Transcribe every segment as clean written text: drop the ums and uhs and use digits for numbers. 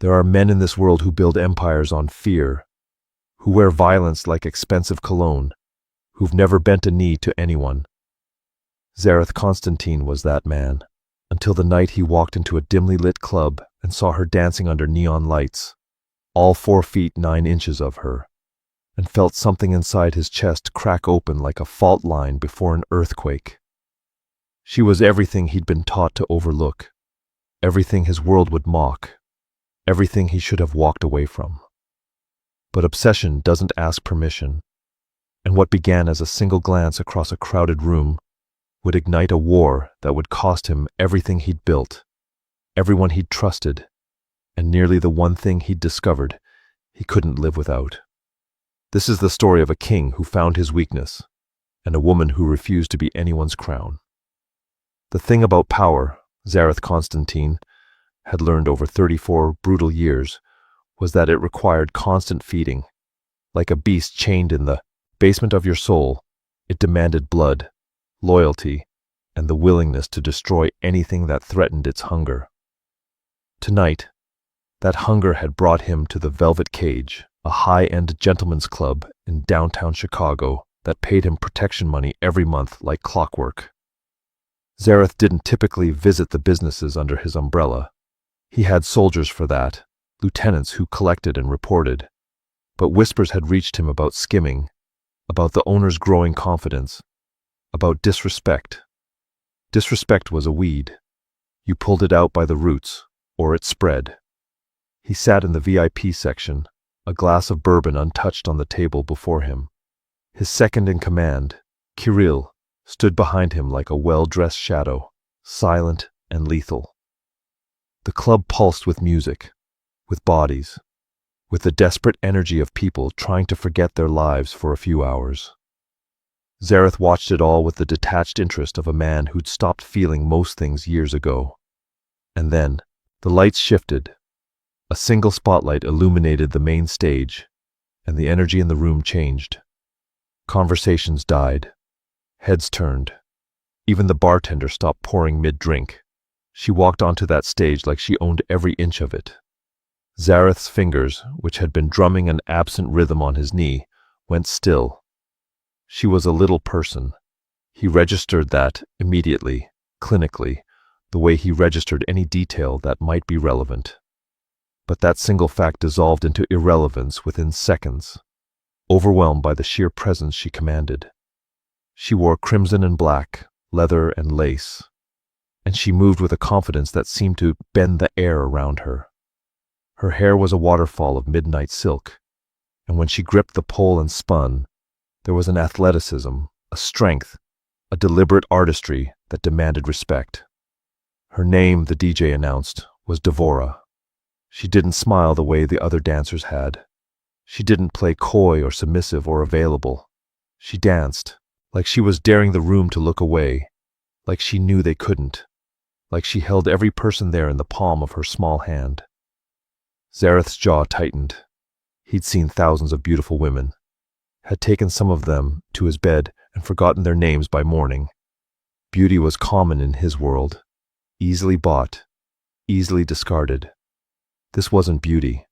There are men in this world who build empires on fear, who wear violence like expensive cologne, who've never bent a knee to anyone. Zareth Constantine was that man, until the night he walked into a dimly lit club and saw her dancing under neon lights, all 4 feet 9 inches of her, and felt something inside his chest crack open like a fault line before an earthquake. She was everything he'd been taught to overlook, everything his world would mock, everything he should have walked away from. But obsession doesn't ask permission, and what began as a single glance across a crowded room would ignite a war that would cost him everything he'd built, everyone he'd trusted, and nearly the one thing he'd discovered he couldn't live without. This is the story of a king who found his weakness, and a woman who refused to be anyone's crown. The thing about power, Zareth Constantine had learned over 34 brutal years, was that it required constant feeding. Like a beast chained in the basement of your soul, it demanded blood, loyalty, and the willingness to destroy anything that threatened its hunger. Tonight, that hunger had brought him to the Velvet Cage, a high-end gentleman's club in downtown Chicago that paid him protection money every month like clockwork. Zareth didn't typically visit the businesses under his umbrella. He had soldiers for that, lieutenants who collected and reported. But whispers had reached him about skimming, about the owner's growing confidence, about disrespect. Disrespect was a weed. You pulled it out by the roots, or it spread. He sat in the VIP section, a glass of bourbon untouched on the table before him. His second in command, Kirill, stood behind him like a well-dressed shadow, silent and lethal. The club pulsed with music, with bodies, with the desperate energy of people trying to forget their lives for a few hours. Zareth watched it all with the detached interest of a man who'd stopped feeling most things years ago. And then, the lights shifted. A single spotlight illuminated the main stage, and the energy in the room changed. Conversations died. Heads turned. Even the bartender stopped pouring mid-drink. She walked onto that stage like she owned every inch of it. Zareth's fingers, which had been drumming an absent rhythm on his knee, went still. She was a little person. He registered that immediately, clinically, the way he registered any detail that might be relevant. But that single fact dissolved into irrelevance within seconds, overwhelmed by the sheer presence she commanded. She wore crimson and black, leather and lace, and she moved with a confidence that seemed to bend the air around her. Her hair was a waterfall of midnight silk, and when she gripped the pole and spun, there was an athleticism, a strength, a deliberate artistry that demanded respect. Her name, the DJ announced, was Devora. She didn't smile the way the other dancers had. She didn't play coy or submissive or available. She danced, like she was daring the room to look away, like she knew they couldn't, like she held every person there in the palm of her small hand. Zareth's jaw tightened. He'd seen thousands of beautiful women, had taken some of them to his bed and forgotten their names by morning. Beauty was common in his world, easily bought, easily discarded. This wasn't beauty.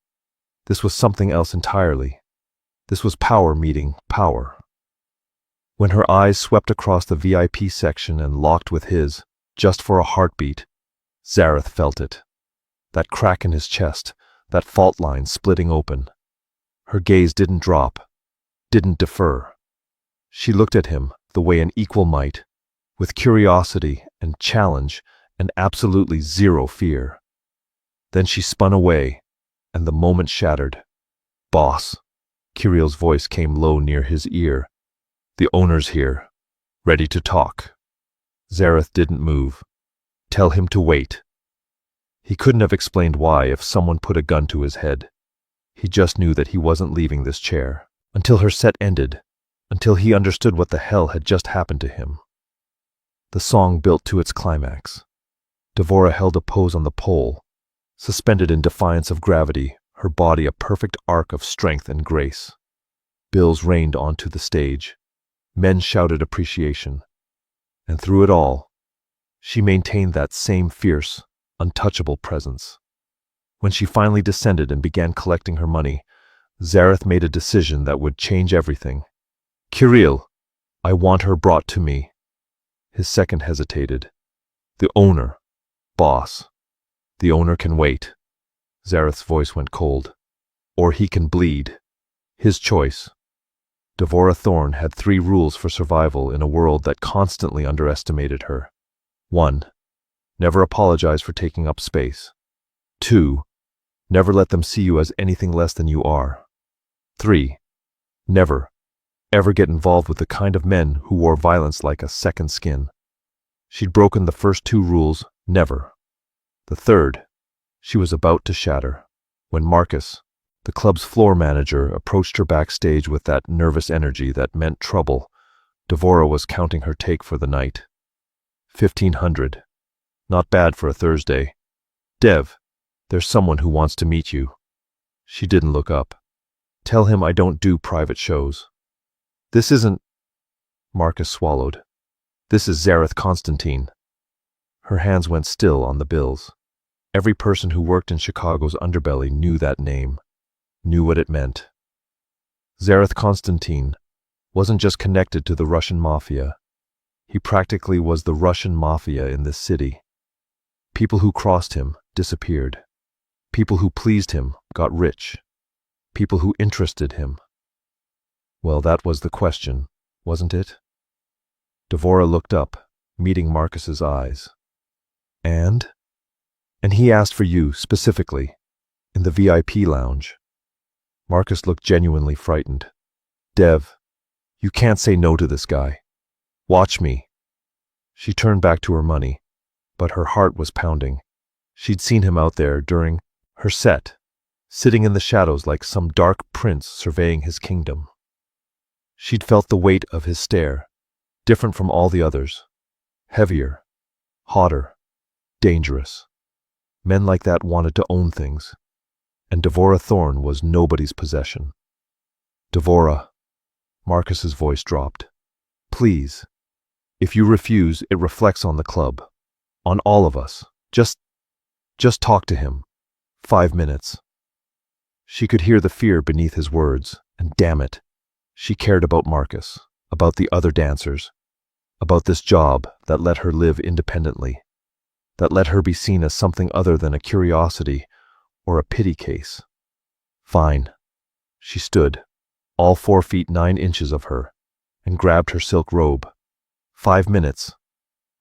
This was something else entirely. This was power meeting power. When her eyes swept across the VIP section and locked with his, just for a heartbeat, Zareth felt it. That crack in his chest, that fault line splitting open. Her gaze didn't drop, didn't defer. She looked at him the way an equal might, with curiosity and challenge and absolutely zero fear. Then she spun away, and the moment shattered. "Boss," Kirill's voice came low near his ear. "The owner's here, ready to talk." Zareth didn't move. "Tell him to wait." He couldn't have explained why if someone put a gun to his head. He just knew that he wasn't leaving this chair, until her set ended, until he understood what the hell had just happened to him. The song built to its climax. Devora held a pose on the pole, suspended in defiance of gravity, her body a perfect arc of strength and grace. Bills rained onto the stage. Men shouted appreciation. And through it all, she maintained that same fierce, untouchable presence. When she finally descended and began collecting her money, Zareth made a decision that would change everything. Kirill, I want her brought to me. His second hesitated. The owner. Boss. The owner can wait. Zareth's voice went cold. Or he can bleed. His choice. Devora Thorne had 3 rules for survival in a world that constantly underestimated her. 1. Never apologize for taking up space. 2. Never let them see you as anything less than you are. 3. Never, ever get involved with the kind of men who wore violence like a second skin. She'd broken the first 2 rules, never. The third, she was about to shatter. When Marcus, the club's floor manager, approached her backstage with that nervous energy that meant trouble, Devora was counting her take for the night. 1,500. Not bad for a Thursday. Dev, there's someone who wants to meet you. She didn't look up. Tell him I don't do private shows. This isn't... Marcus swallowed. This is Zareth Constantine. Her hands went still on the bills. Every person who worked in Chicago's underbelly knew that name, knew what it meant. Zareth Constantine wasn't just connected to the Russian Mafia. He practically was the Russian Mafia in this city. People who crossed him disappeared. People who pleased him got rich. People who interested him. Well, that was the question, wasn't it? Devora looked up, meeting Marcus's eyes. And he asked for you, specifically, in the VIP lounge. Marcus looked genuinely frightened. Dev, you can't say no to this guy. Watch me. She turned back to her money, but her heart was pounding. She'd seen him out there during her set, sitting in the shadows like some dark prince surveying his kingdom. She'd felt the weight of his stare, different from all the others. Heavier, hotter, dangerous. Men like that wanted to own things, and Devora Thorne was nobody's possession. Devora, Marcus's voice dropped. Please, if you refuse, it reflects on the club, on all of us. Just talk to him. 5 minutes. She could hear the fear beneath his words, and damn it, she cared about Marcus, about the other dancers, about this job that let her live independently, that let her be seen as something other than a curiosity or a pity case. Fine. She stood, all 4 feet 9 inches of her, and grabbed her silk robe. 5 minutes.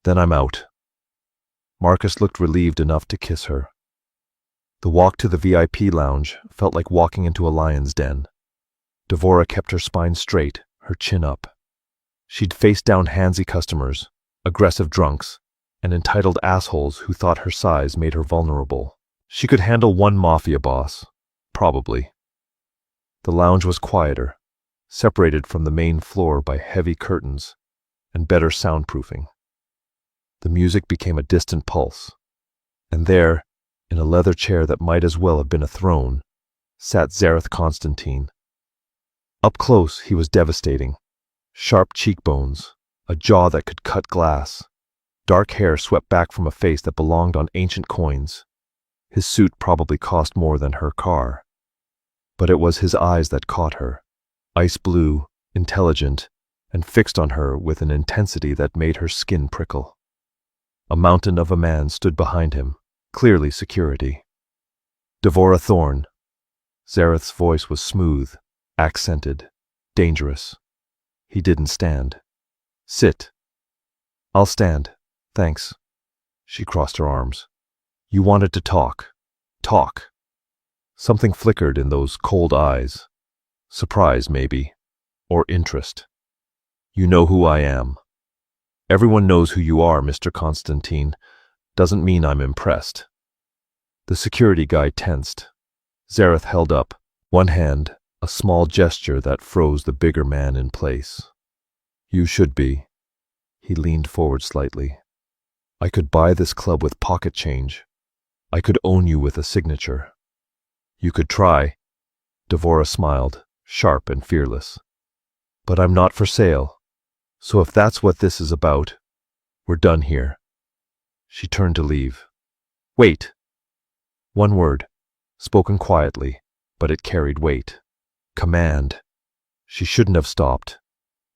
Then I'm out. Marcus looked relieved enough to kiss her. The walk to the VIP lounge felt like walking into a lion's den. Devora kept her spine straight, her chin up. She'd faced down handsy customers, aggressive drunks, and entitled assholes who thought her size made her vulnerable. She could handle one mafia boss, probably. The lounge was quieter, separated from the main floor by heavy curtains and better soundproofing. The music became a distant pulse, and there, in a leather chair that might as well have been a throne, sat Zareth Constantine. Up close, he was devastating. Sharp cheekbones, a jaw that could cut glass, dark hair swept back from a face that belonged on ancient coins. His suit probably cost more than her car. But it was his eyes that caught her, ice blue, intelligent, and fixed on her with an intensity that made her skin prickle. A mountain of a man stood behind him, clearly security. Devora Thorne. Zareth's voice was smooth, accented, dangerous. He didn't stand. Sit. I'll stand, thanks. She crossed her arms. You wanted to talk. Talk. Something flickered in those cold eyes. Surprise, maybe. Or interest. You know who I am. Everyone knows who you are, Mr. Constantine. Doesn't mean I'm impressed. The security guy tensed. Zareth held up, one hand, a small gesture that froze the bigger man in place. You should be. He leaned forward slightly. I could buy this club with pocket change. I could own you with a signature. You could try. Devora smiled, sharp and fearless. But I'm not for sale. So if that's what this is about, we're done here. She turned to leave. Wait. One word. spoken quietly, but it carried weight. Command. She shouldn't have stopped.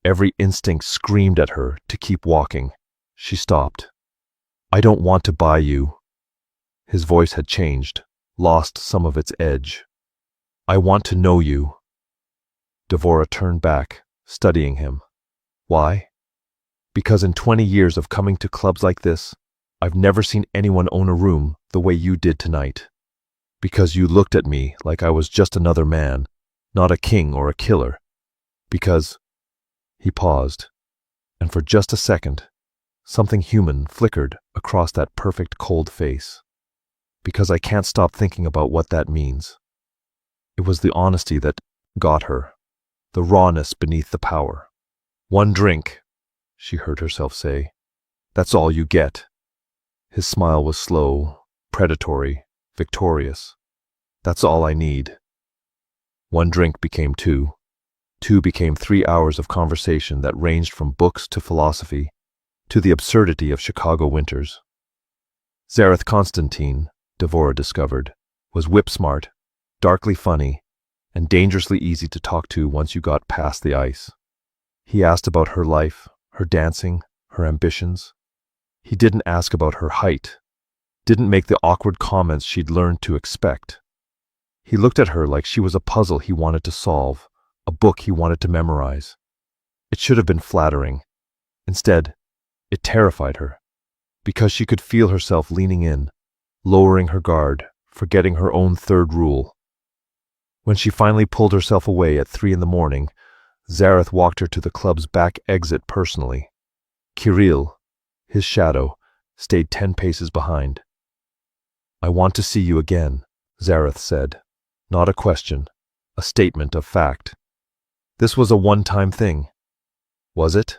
Every instinct screamed at her to keep walking. She stopped. I don't want to buy you. His voice had changed, lost some of its edge. I want to know you. Devora turned back, studying him. Why? Because in 20 years of coming to clubs like this, I've never seen anyone own a room the way you did tonight. Because you looked at me like I was just another man, not a king or a killer. Because... He paused, and for just a second, something human flickered across that perfect cold face. Because I can't stop thinking about what that means. It was the honesty that got her, the rawness beneath the power. One drink, she heard herself say. That's all you get. His smile was slow, predatory, victorious. That's all I need. One drink became two. Two became 3 hours of conversation that ranged from books to philosophy, to the absurdity of Chicago winters. Zareth Constantine, Devora discovered, was whip-smart, darkly funny, and dangerously easy to talk to once you got past the ice. He asked about her life, her dancing, her ambitions. He didn't ask about her height, didn't make the awkward comments she'd learned to expect. He looked at her like she was a puzzle he wanted to solve, a book he wanted to memorize. It should have been flattering. Instead, it terrified her, because she could feel herself leaning in, lowering her guard, forgetting her own third rule. When she finally pulled herself away at 3 a.m, Zareth walked her to the club's back exit personally. Kirill, his shadow, stayed 10 paces behind. I want to see you again, Zareth said. Not a question, a statement of fact. This was a one-time thing. Was it?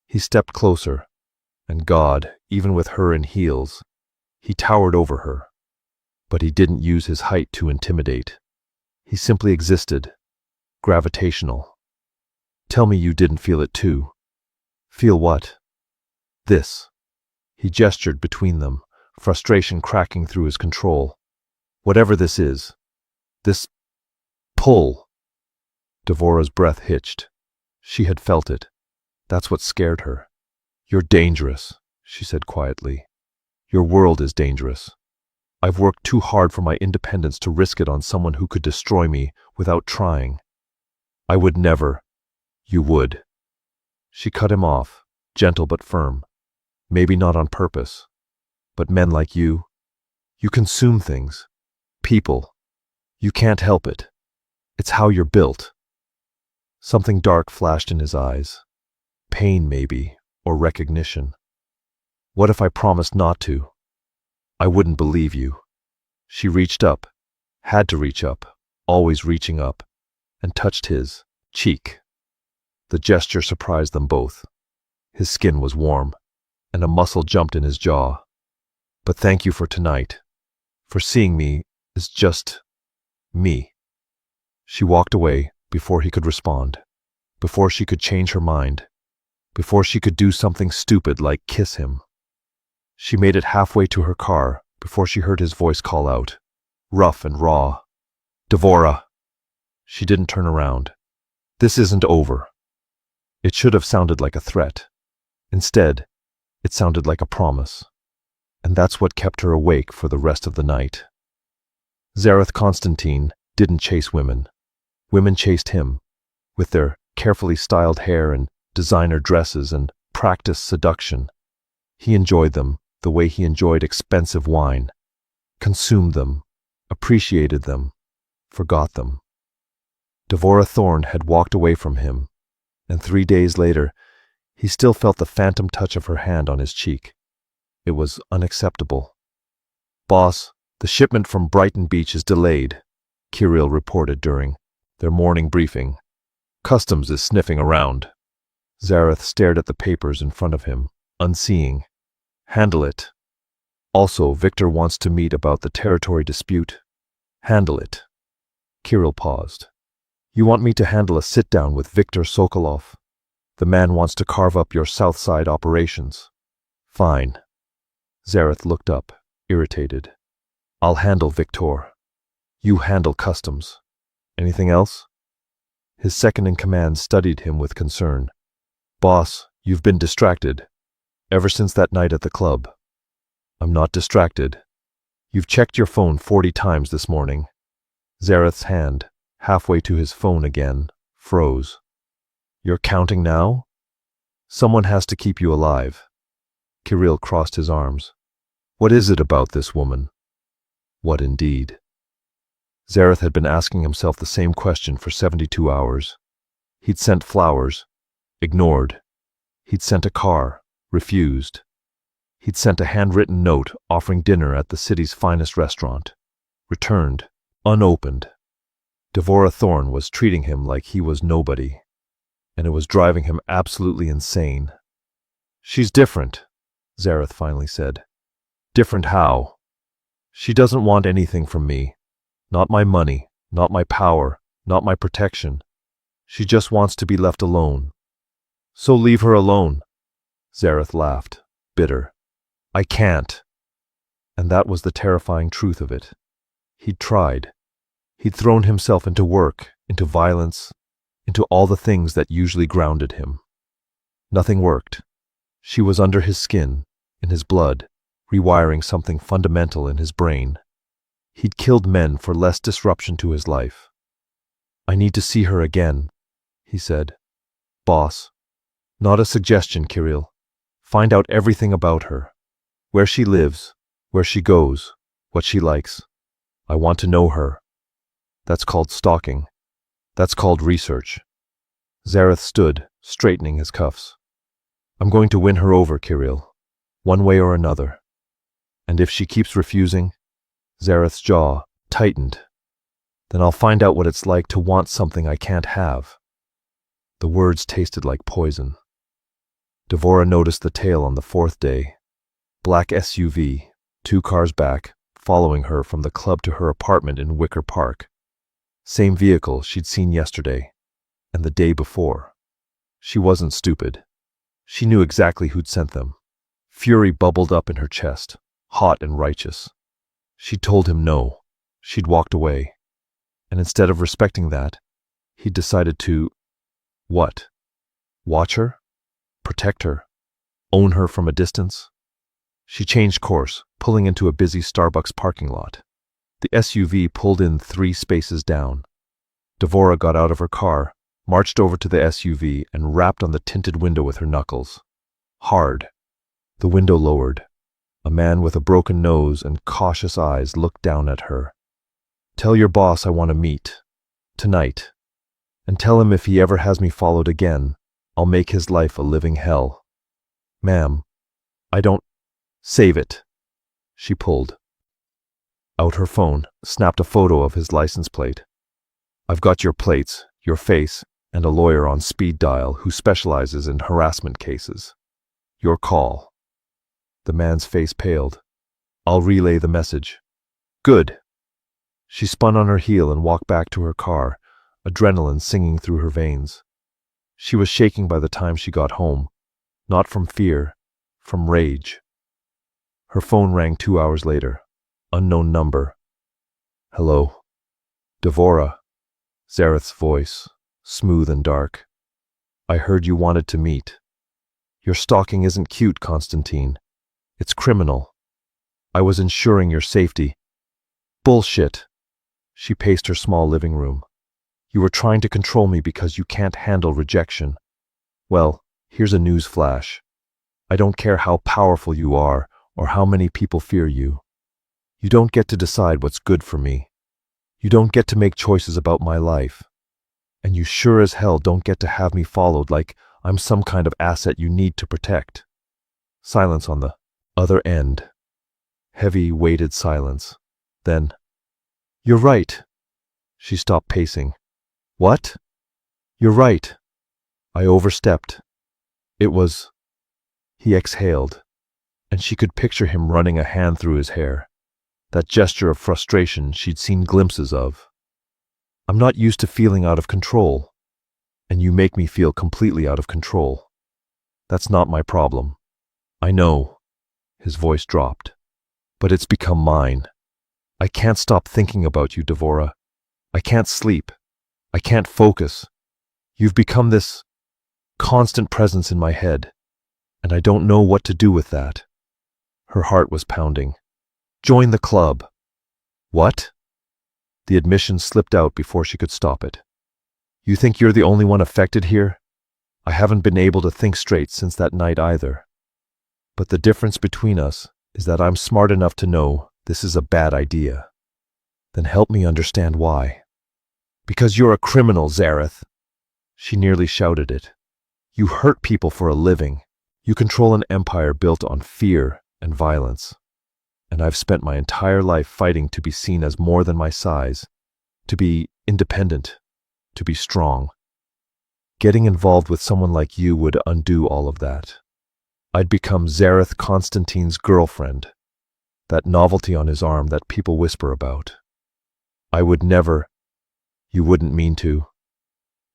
He stepped closer, and God, even with her in heels, he towered over her. But he didn't use his height to intimidate. He simply existed, gravitational. Tell me you didn't feel it too. Feel what? This. He gestured between them, frustration cracking through his control. Whatever this is. This pull. Devora's breath hitched. She had felt it. That's what scared her. You're dangerous, she said quietly. Your world is dangerous. I've worked too hard for my independence to risk it on someone who could destroy me without trying. I would never. You would. She cut him off, gentle but firm. Maybe not on purpose. But men like you consume things. People. You can't help it. It's how you're built. Something dark flashed in his eyes. Pain, maybe, or recognition. What if I promised not to? I wouldn't believe you. She reached up, had to reach up, always reaching up, and touched his cheek. The gesture surprised them both. His skin was warm, and a muscle jumped in his jaw. But thank you for tonight, for seeing me as just me. She walked away before he could respond, before she could change her mind, before she could do something stupid like kiss him. She made it halfway to her car before she heard his voice call out, rough and raw. Devora! She didn't turn around. This isn't over. It should have sounded like a threat. Instead, it sounded like a promise. And that's what kept her awake for the rest of the night. Zareth Constantine didn't chase women. Women chased him, with their carefully styled hair and designer dresses and practiced seduction. He enjoyed them the way he enjoyed expensive wine, consumed them, appreciated them, forgot them. Devora Thorne had walked away from him, and 3 days later, he still felt the phantom touch of her hand on his cheek. It was unacceptable. Boss, the shipment from Brighton Beach is delayed, Kirill reported during their morning briefing. Customs is sniffing around. Zareth stared at the papers in front of him, unseeing. Handle it. Also, Victor wants to meet about the territory dispute. Handle it. Kirill paused. You want me to handle a sit-down with Viktor Sokolov? The man wants to carve up your South Side operations. Fine. Zareth looked up, irritated. I'll handle Victor. You handle customs. Anything else? His second-in-command studied him with concern. Boss, you've been distracted. Ever since that night at the club. I'm not distracted. You've checked your phone 40 times this morning. Zareth's hand, halfway to his phone again, froze. You're counting now? Someone has to keep you alive. Kirill crossed his arms. What is it about this woman? What indeed? Zareth had been asking himself the same question for 72 hours. He'd sent flowers, ignored. He'd sent a car, refused. He'd sent a handwritten note offering dinner at the city's finest restaurant, returned, unopened. Devora Thorne was treating him like he was nobody, and it was driving him absolutely insane. She's different, Zareth finally said. Different how? She doesn't want anything from me. Not my money, not my power, not my protection. She just wants to be left alone. So leave her alone. Zareth laughed, bitter. I can't. And that was the terrifying truth of it. He'd tried. He'd thrown himself into work, into violence, into all the things that usually grounded him. Nothing worked. She was under his skin, in his blood, rewiring something fundamental in his brain. He'd killed men for less disruption to his life. I need to see her again, he said. Boss. Not a suggestion, Kirill. Find out everything about her. Where she lives, where she goes, what she likes. I want to know her. That's called stalking. That's called research. Zareth stood, straightening his cuffs. I'm going to win her over, Kirill, one way or another. And if she keeps refusing, Zareth's jaw tightened, then I'll find out what it's like to want something I can't have. The words tasted like poison. Devora noticed the tail on the fourth day. Black SUV, 2 cars back, following her from the club to her apartment in Wicker Park. Same vehicle she'd seen yesterday, and the day before. She wasn't stupid. She knew exactly who'd sent them. Fury bubbled up in her chest, hot and righteous. She'd told him no. She'd walked away. And instead of respecting that, he'd decided to... what? Watch her? Protect her? Own her from a distance? She changed course, pulling into a busy Starbucks parking lot. The SUV pulled in 3 spaces down. Devora got out of her car, marched over to the SUV, and rapped on the tinted window with her knuckles. Hard. The window lowered. A man with a broken nose and cautious eyes looked down at her. Tell your boss I want to meet. Tonight. And tell him if he ever has me followed again, I'll make his life a living hell. Ma'am, I don't... Save it. She pulled out her phone, snapped a photo of his license plate. I've got your plates, your face, and a lawyer on speed dial who specializes in harassment cases. Your call. The man's face paled. I'll relay the message. Good. She spun on her heel and walked back to her car, adrenaline singing through her veins. She was shaking by the time she got home, not from fear, from rage. Her phone rang 2 hours later. Unknown number. Hello. Devora. Zareth's voice, smooth and dark. I heard you wanted to meet. Your stalking isn't cute, Constantine. It's criminal. I was ensuring your safety. Bullshit. She paced her small living room. You were trying to control me because you can't handle rejection. Well, here's a news flash. I don't care how powerful you are or how many people fear you. You don't get to decide what's good for me. You don't get to make choices about my life. And you sure as hell don't get to have me followed like I'm some kind of asset you need to protect. Silence on the other end. Heavy, weighted silence. Then, you're right. She stopped pacing. What? You're right. I overstepped. It was... He exhaled, and she could picture him running a hand through his hair. That gesture of frustration she'd seen glimpses of. I'm not used to feeling out of control, and you make me feel completely out of control. That's not my problem. I know. His voice dropped. But it's become mine. I can't stop thinking about you, Devora. I can't sleep. I can't focus. You've become this constant presence in my head, and I don't know what to do with that. Her heart was pounding. Join the club. What? The admission slipped out before she could stop it. You think you're the only one affected here? I haven't been able to think straight since that night either. But the difference between us is that I'm smart enough to know this is a bad idea. Then help me understand why. Because you're a criminal, Zareth. She nearly shouted it. You hurt people for a living. You control an empire built on fear and violence. And I've spent my entire life fighting to be seen as more than my size, to be independent, to be strong. Getting involved with someone like you would undo all of that. I'd become Zareth Constantine's girlfriend, that novelty on his arm that people whisper about. I would never, you wouldn't mean to,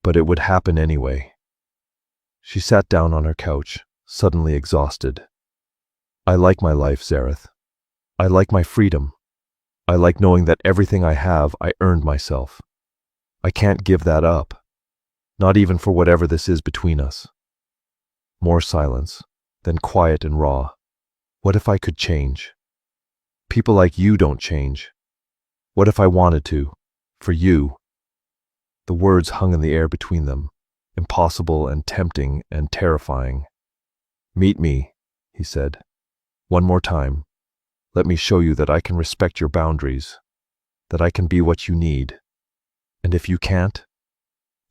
but it would happen anyway. She sat down on her couch, suddenly exhausted. I like my life, Zareth. I like my freedom. I like knowing that everything I have, I earned myself. I can't give that up, not even for whatever this is between us. More silence, then quiet and raw. What if I could change? People like you don't change. What if I wanted to? For you? The words hung in the air between them, impossible and tempting and terrifying. Meet me, he said. One more time. Let me show you that I can respect your boundaries, that I can be what you need. And if you can't,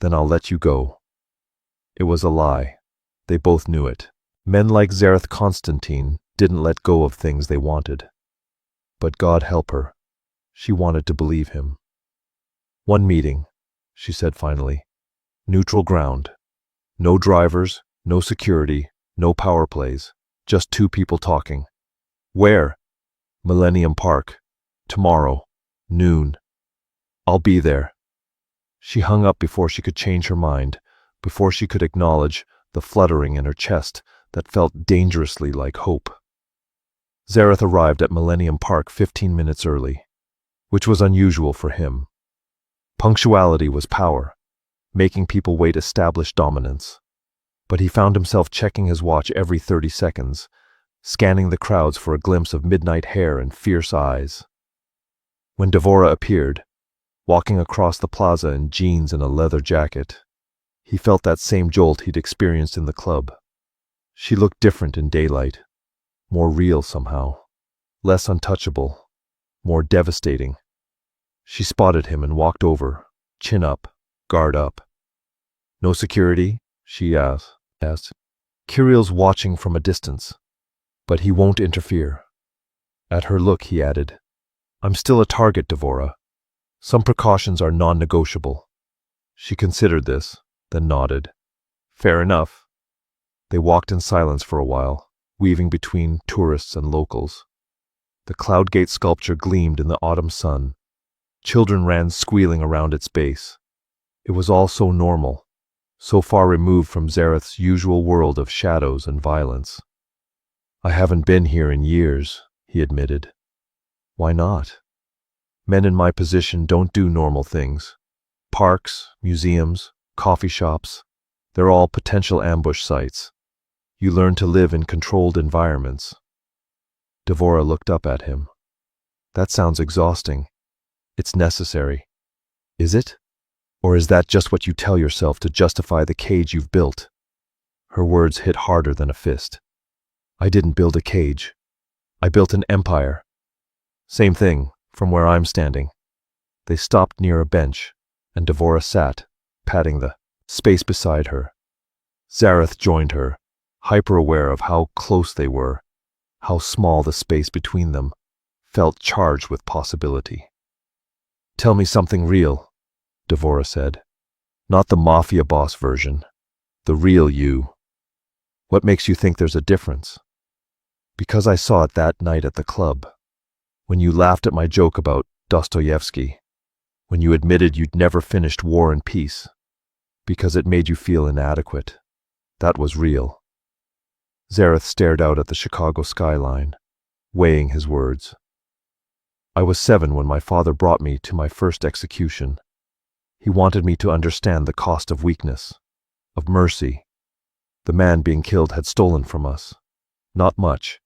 then I'll let you go. It was a lie. They both knew it. Men like Zareth Constantine didn't let go of things they wanted. But God help her. She wanted to believe him. One meeting, she said finally. Neutral ground. No drivers, no security, no power plays. Just two people talking. Where? Millennium Park. Tomorrow. Noon. I'll be there. She hung up before she could change her mind, before she could acknowledge the fluttering in her chest that felt dangerously like hope. Zareth arrived at Millennium Park 15 minutes early, which was unusual for him. Punctuality was power, making people wait established dominance. But he found himself checking his watch every 30 seconds, scanning the crowds for a glimpse of midnight hair and fierce eyes. When Devora appeared, walking across the plaza in jeans and a leather jacket, he felt that same jolt he'd experienced in the club. She looked different in daylight, more real somehow, less untouchable, more devastating. She spotted him and walked over, chin up, guard up. No security? She asked. Kiriel's watching from a distance, but he won't interfere. At her look, he added, I'm still a target, Devora. Some precautions are non-negotiable. She considered this, then nodded. Fair enough. They walked in silence for a while, weaving between tourists and locals. The Cloudgate sculpture gleamed in the autumn sun. Children ran squealing around its base. It was all so normal, so far removed from Zareth's usual world of shadows and violence. I haven't been here in years, he admitted. Why not? Men in my position don't do normal things. Parks, museums, coffee shops, they're all potential ambush sites. You learn to live in controlled environments. Devora looked up at him. That sounds exhausting. It's necessary. Is it? Or is that just what you tell yourself to justify the cage you've built? Her words hit harder than a fist. I didn't build a cage. I built an empire. Same thing, from where I'm standing. They stopped near a bench, and Devora sat, patting the space beside her. Zareth joined her, hyper-aware of how close they were, how small the space between them felt charged with possibility. Tell me something real, Devora said. Not the Mafia boss version. The real you. What makes you think there's a difference? Because I saw it that night at the club. When you laughed at my joke about Dostoevsky. When you admitted you'd never finished War and Peace. Because it made you feel inadequate. That was real. Zareth stared out at the Chicago skyline, weighing his words. I was 7 when my father brought me to my first execution. He wanted me to understand the cost of weakness, of mercy. The man being killed had stolen from us. Not much,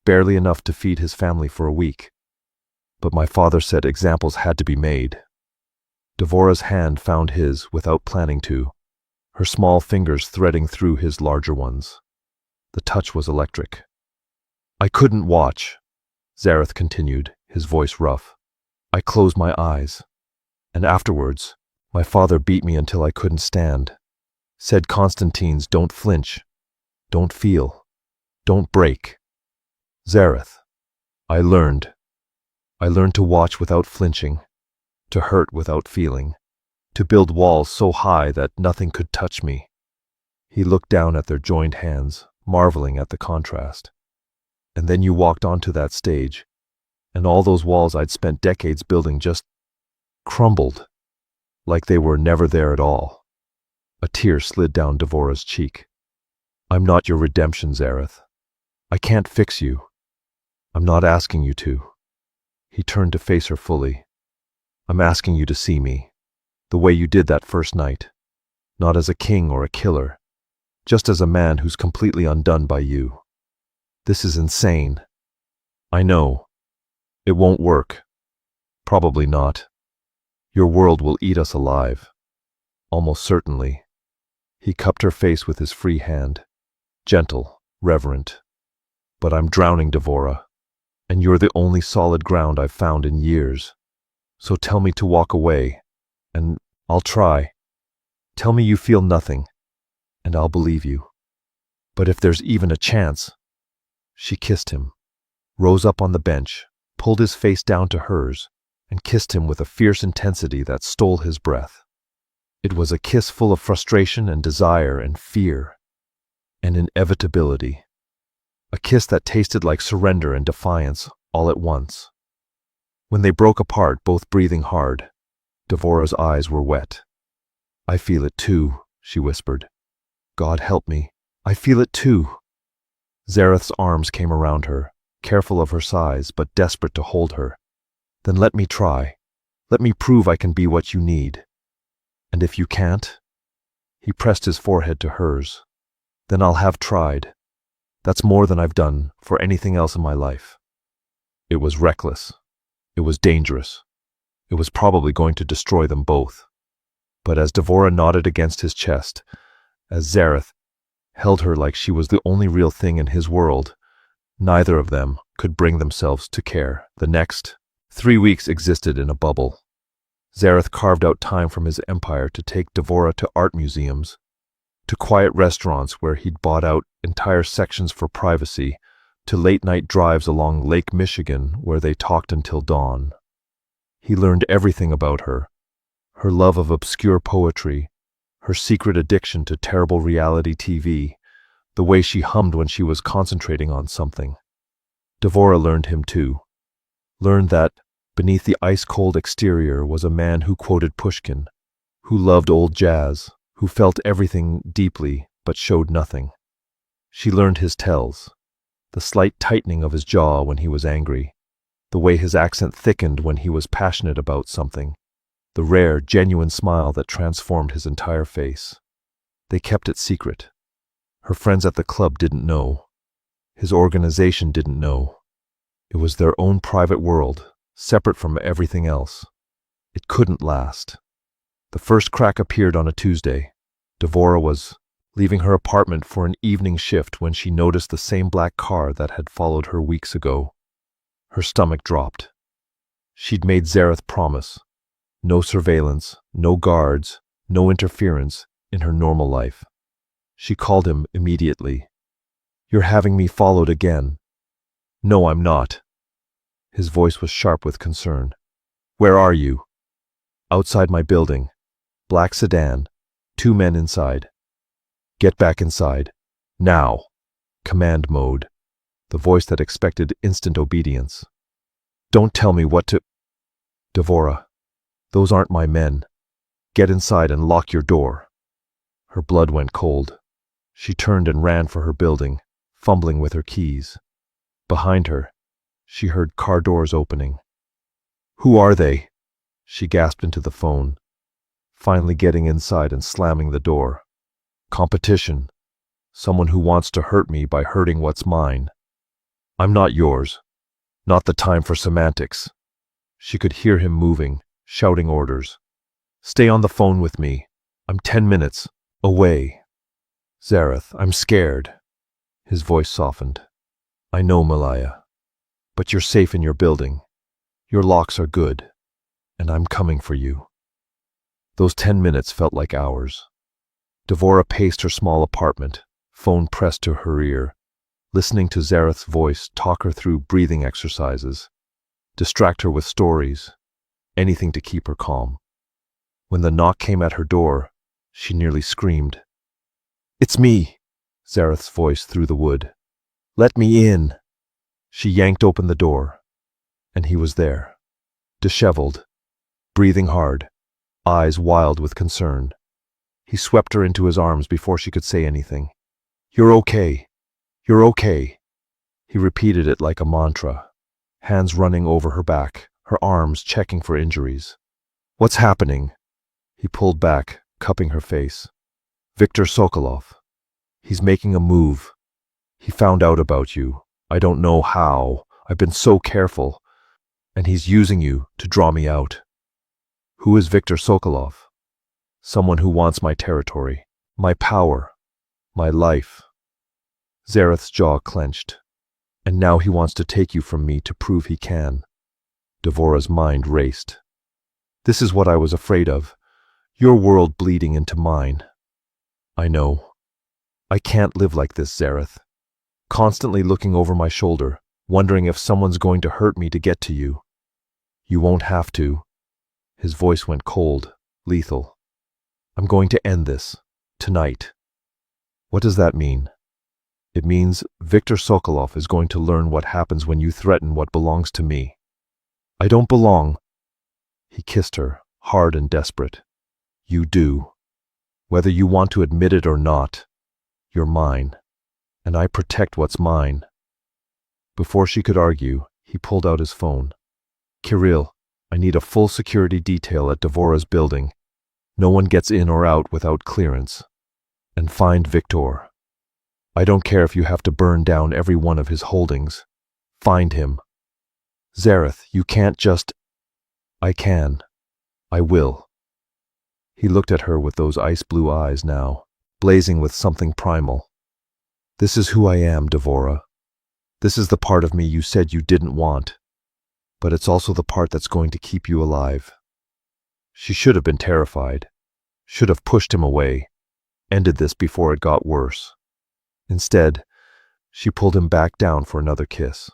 barely enough to feed his family for a week. But my father said examples had to be made. Devora's hand found his without planning to, her small fingers threading through his larger ones. The touch was electric. I couldn't watch, Zareth continued, his voice rough. I closed my eyes. And afterwards, my father beat me until I couldn't stand. Said Constantine's don't flinch, don't feel, don't break. Zareth, I learned to watch without flinching, to hurt without feeling, to build walls so high that nothing could touch me. He looked down at their joined hands, marveling at the contrast. And then you walked onto that stage, and all those walls I'd spent decades building just crumbled, like they were never there at all. A tear slid down Devora's cheek. I'm not your redemption, Zareth. I can't fix you. I'm not asking you to. He turned to face her fully. I'm asking you to see me, the way you did that first night, not as a king or a killer, just as a man who's completely undone by you. This is insane. I know. It won't work. Probably not. Your world will eat us alive. Almost certainly. He cupped her face with his free hand, gentle, reverent. But I'm drowning, Devora, and you're the only solid ground I've found in years. So tell me to walk away, and I'll try. Tell me you feel nothing, and I'll believe you. But if there's even a chance... She kissed him, rose up on the bench, pulled his face down to hers, and kissed him with a fierce intensity that stole his breath. It was a kiss full of frustration and desire and fear and inevitability. A kiss that tasted like surrender and defiance all at once. When they broke apart, both breathing hard, Devora's eyes were wet. I feel it too, she whispered. God help me, I feel it too. Zareth's arms came around her, careful of her size, but desperate to hold her. Then let me try. Let me prove I can be what you need. And if you can't? He pressed his forehead to hers. Then I'll have tried. That's more than I've done for anything else in my life. It was reckless. It was dangerous. It was probably going to destroy them both. But as Devora nodded against his chest, as Zareth held her like she was the only real thing in his world, neither of them could bring themselves to care. The next 3 weeks existed in a bubble. Zareth carved out time from his empire to take Devora to art museums, to quiet restaurants where he'd bought out entire sections for privacy, to late-night drives along Lake Michigan where they talked until dawn. He learned everything about her love of obscure poetry, her secret addiction to terrible reality TV, the way she hummed when she was concentrating on something. Devora learned him too. Learned that, beneath the ice-cold exterior was a man who quoted Pushkin, who loved old jazz, who felt everything deeply but showed nothing. She learned his tells, the slight tightening of his jaw when he was angry, the way his accent thickened when he was passionate about something, the rare, genuine smile that transformed his entire face. They kept it secret. Her friends at the club didn't know. His organization didn't know. It was their own private world, separate from everything else. It couldn't last. The first crack appeared on a Tuesday. Devora was leaving her apartment for an evening shift when she noticed the same black car that had followed her weeks ago. Her stomach dropped. She'd made Zareth promise. No surveillance, no guards, no interference in her normal life. She called him immediately. You're having me followed again. No, I'm not. His voice was sharp with concern. Where are you? Outside my building. Black sedan. 2 men inside. Get back inside. Now. Command mode. The voice that expected instant obedience. Don't tell me what to... Devora. Those aren't my men. Get inside and lock your door. Her blood went cold. She turned and ran for her building, fumbling with her keys. Behind her, she heard car doors opening. Who are they? She gasped into the phone, finally getting inside and slamming the door. Competition. Someone who wants to hurt me by hurting what's mine. I'm not yours. Not the time for semantics. She could hear him moving, shouting orders. Stay on the phone with me. I'm 10 minutes away. Zareth, I'm scared. His voice softened. I know, Malaya. But you're safe in your building. Your locks are good. And I'm coming for you. Those 10 minutes felt like hours. Devora paced her small apartment, phone pressed to her ear, listening to Zareth's voice talk her through breathing exercises, distract her with stories, anything to keep her calm. When the knock came at her door, she nearly screamed. It's me, Zareth's voice through the wood. Let me in. She yanked open the door, and he was there, disheveled, breathing hard, eyes wild with concern. He swept her into his arms before she could say anything. You're okay. You're okay. He repeated it like a mantra, hands running over her back, her arms checking for injuries. What's happening? He pulled back, cupping her face. Viktor Sokolov. He's making a move. He found out about you. I don't know how. I've been so careful. And he's using you to draw me out. Who is Viktor Sokolov? Someone who wants my territory, my power, my life. Zareth's jaw clenched. And now he wants to take you from me to prove he can. Devora's mind raced. This is what I was afraid of. Your world bleeding into mine. I know. I can't live like this, Zareth. Constantly looking over my shoulder, wondering if someone's going to hurt me to get to you. You won't have to. His voice went cold, lethal. I'm going to end this. Tonight. What does that mean? It means Viktor Sokolov is going to learn what happens when you threaten what belongs to me. I don't belong. He kissed her, hard and desperate. You do. Whether you want to admit it or not, you're mine. And I protect what's mine. Before she could argue, he pulled out his phone. Kirill, I need a full security detail at Devora's building. No one gets in or out without clearance. And find Viktor. I don't care if you have to burn down every one of his holdings. Find him. Zareth, you can't just... I can. I will. He looked at her with those ice-blue eyes now, blazing with something primal. This is who I am, Devora. This is the part of me you said you didn't want. But it's also the part that's going to keep you alive. She should have been terrified. Should have pushed him away. Ended this before it got worse. Instead, she pulled him back down for another kiss.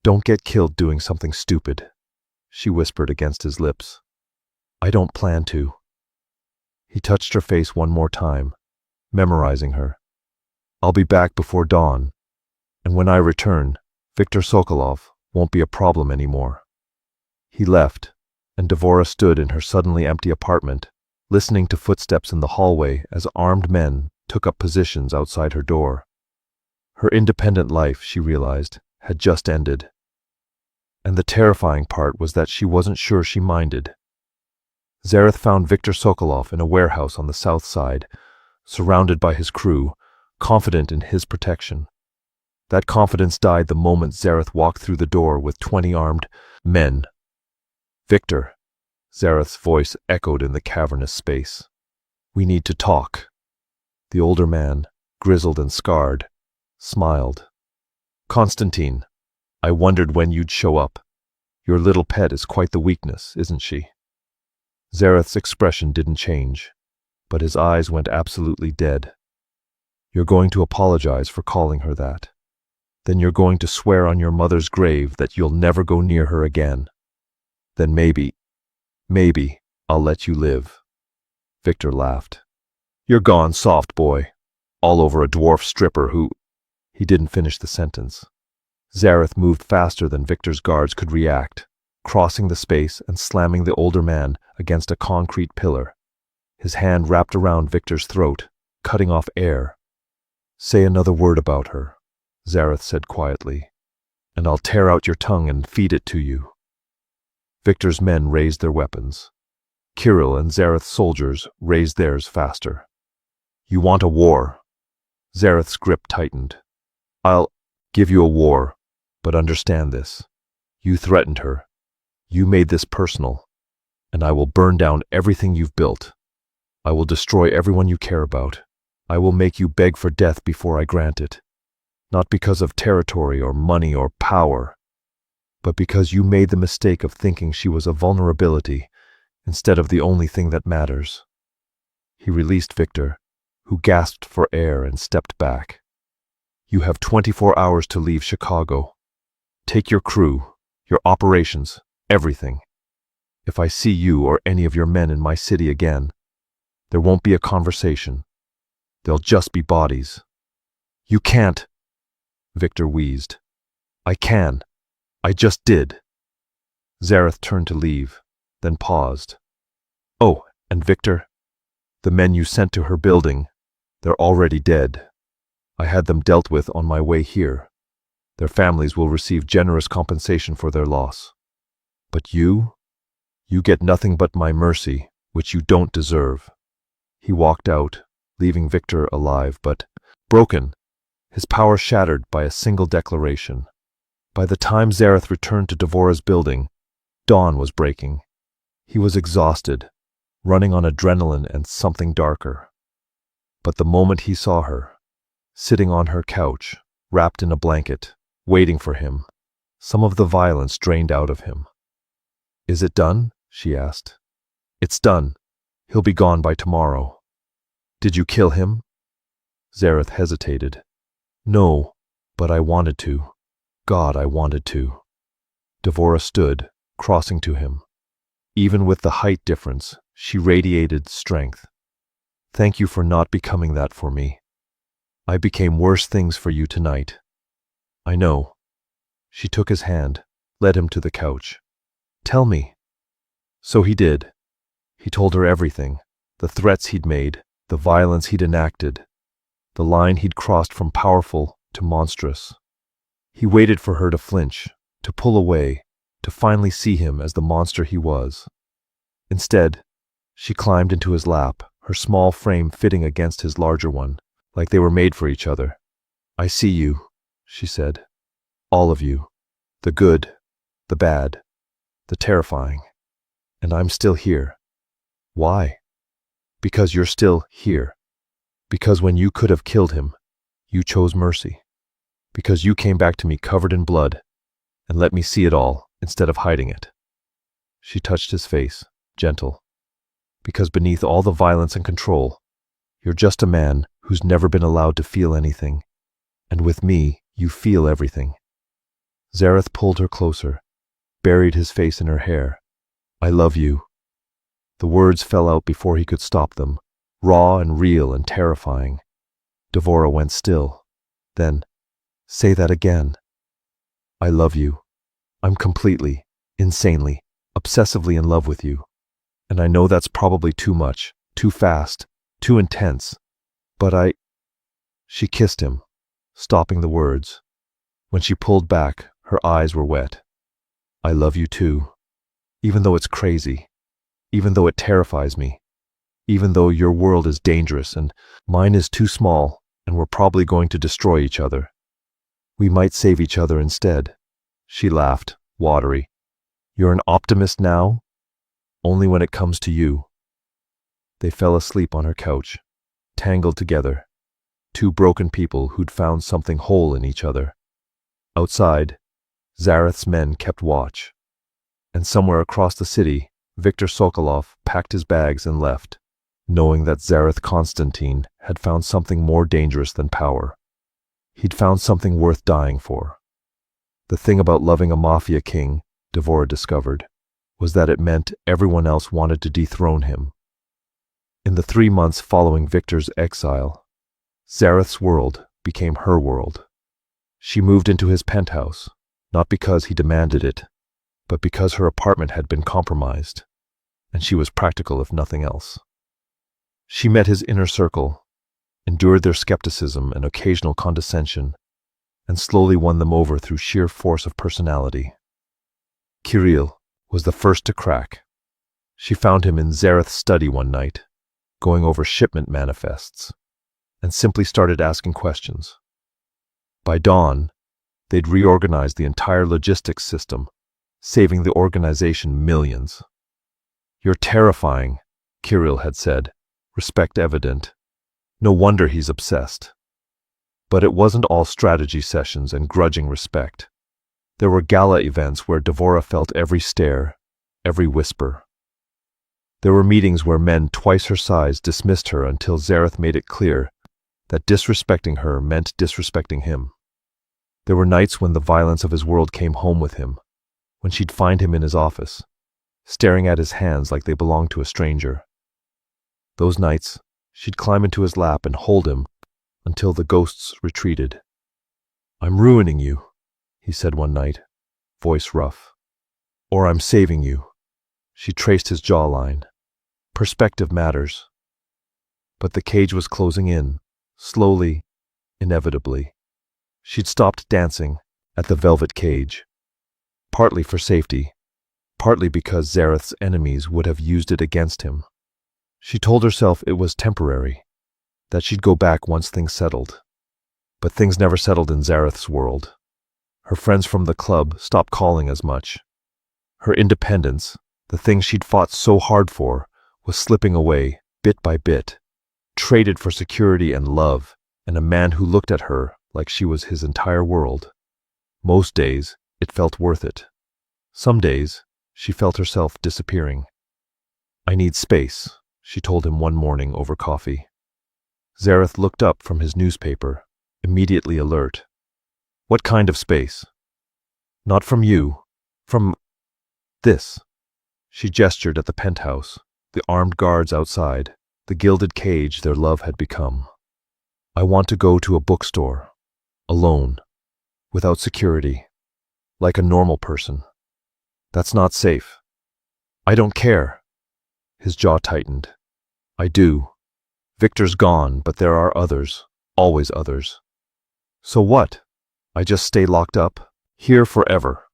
Don't get killed doing something stupid, she whispered against his lips. I don't plan to. He touched her face one more time, memorizing her. I'll be back before dawn, and when I return, Viktor Sokolov won't be a problem anymore. He left, and Devora stood in her suddenly empty apartment, listening to footsteps in the hallway as armed men took up positions outside her door. Her independent life, she realized, had just ended. And the terrifying part was that she wasn't sure she minded. Zareth found Viktor Sokolov in a warehouse on the south side, surrounded by his crew, confident in his protection. That confidence died the moment Zareth walked through the door with 20 armed men. Viktor, Zareth's voice echoed in the cavernous space. We need to talk. The older man, grizzled and scarred, smiled. Constantine, I wondered when you'd show up. Your little pet is quite the weakness, isn't she? Zareth's expression didn't change, but his eyes went absolutely dead. You're going to apologize for calling her that. Then you're going to swear on your mother's grave that you'll never go near her again. Then maybe, I'll let you live. Viktor laughed. You're gone, soft boy. All over a dwarf stripper who... He didn't finish the sentence. Zareth moved faster than Viktor's guards could react, crossing the space and slamming the older man against a concrete pillar. His hand wrapped around Viktor's throat, cutting off air. Say another word about her, Zareth said quietly, and I'll tear out your tongue and feed it to you. Victor's men raised their weapons. Kirill and Zareth's soldiers raised theirs faster. You want a war? Zareth's grip tightened. I'll give you a war, but understand this. You threatened her. You made this personal. And I will burn down everything you've built. I will destroy everyone you care about. I will make you beg for death before I grant it. Not because of territory or money or power, but because you made the mistake of thinking she was a vulnerability instead of the only thing that matters. He released Victor, who gasped for air and stepped back. You have 24 hours to leave Chicago. Take your crew, your operations, everything. If I see you or any of your men in my city again, there won't be a conversation. There'll just be bodies. You can't, Victor wheezed. I can. I just did. Zareth turned to leave, then paused. Oh, and Victor, the men you sent to her building, they're already dead. I had them dealt with on my way here. Their families will receive generous compensation for their loss. But you get nothing but my mercy, which you don't deserve. He walked out, leaving Victor alive, but broken, his power shattered by a single declaration. By the time Zareth returned to Devorah's building, dawn was breaking. He was exhausted, running on adrenaline and something darker. But the moment he saw her, sitting on her couch, wrapped in a blanket, waiting for him, some of the violence drained out of him. Is it done? She asked. It's done. He'll be gone by tomorrow. Did you kill him? Zareth hesitated. No, but I wanted to. God, I wanted to. Devorah stood, crossing to him. Even with the height difference, she radiated strength. Thank you for not becoming that for me. I became worse things for you tonight. I know. She took his hand, led him to the couch. Tell me. So he did. He told her everything, the threats he'd made, the violence he'd enacted, the line he'd crossed from powerful to monstrous. He waited for her to flinch, to pull away, to finally see him as the monster he was. Instead, she climbed into his lap, her small frame fitting against his larger one, like they were made for each other. I see you, she said. All of you. The good, the bad, the terrifying. And I'm still here. Why? Because you're still here. Because when you could have killed him, you chose mercy. Because you came back to me covered in blood and let me see it all instead of hiding it. She touched his face, gentle. Because beneath all the violence and control, you're just a man who's never been allowed to feel anything. And with me, you feel everything. Zareth pulled her closer, buried his face in her hair. I love you. The words fell out before he could stop them, raw and real and terrifying. Devorah went still. Then, say that again. I love you. I'm completely, insanely, obsessively in love with you. And I know that's probably too much, too fast, too intense. But She kissed him, stopping the words. When she pulled back, her eyes were wet. I love you too. Even though it's crazy. Even though it terrifies me. Even though your world is dangerous and mine is too small and we're probably going to destroy each other. We might save each other instead. She laughed, watery. You're an optimist now? Only when it comes to you. They fell asleep on her couch, tangled together. Two broken people who'd found something whole in each other. Outside, Zareth's men kept watch. And somewhere across the city, Viktor Sokolov packed his bags and left, knowing that Zareth Konstantin had found something more dangerous than power. He'd found something worth dying for. The thing about loving a Mafia king, Devorah discovered, was that it meant everyone else wanted to dethrone him. In the 3 months following Victor's exile, Zareth's world became her world. She moved into his penthouse, not because he demanded it, but because her apartment had been compromised, and she was practical if nothing else. She met his inner circle, endured their skepticism and occasional condescension, and slowly won them over through sheer force of personality. Kirill, was the first to crack. She found him in Zareth's study one night, going over shipment manifests, and simply started asking questions. By dawn, they'd reorganized the entire logistics system, saving the organization millions. "You're terrifying," Kirill had said, respect evident. No wonder he's obsessed. But it wasn't all strategy sessions and grudging respect. There were gala events where Devora felt every stare, every whisper. There were meetings where men twice her size dismissed her until Zareth made it clear that disrespecting her meant disrespecting him. There were nights when the violence of his world came home with him, when she'd find him in his office, staring at his hands like they belonged to a stranger. Those nights, she'd climb into his lap and hold him until the ghosts retreated. "I'm ruining you," he said one night, voice rough. "Or I'm saving you." She traced his jawline. Perspective matters. But the cage was closing in, slowly, inevitably. She'd stopped dancing at the velvet cage, partly for safety, partly because Zareth's enemies would have used it against him. She told herself it was temporary, that she'd go back once things settled. But things never settled in Zareth's world. Her friends from the club stopped calling as much. Her independence, the thing she'd fought so hard for, was slipping away, bit by bit, traded for security and love, and a man who looked at her like she was his entire world. Most days, it felt worth it. Some days, she felt herself disappearing. "I need space," she told him one morning over coffee. Zareth looked up from his newspaper, immediately alert. "What kind of space?" "Not from you. From this." She gestured at the penthouse, the armed guards outside, the gilded cage their love had become. "I want to go to a bookstore, alone, without security, like a normal person. That's not safe." "I don't care." His jaw tightened. "I do. Victor's gone, but there are others, always others." "So what? I just stay locked up, here forever?"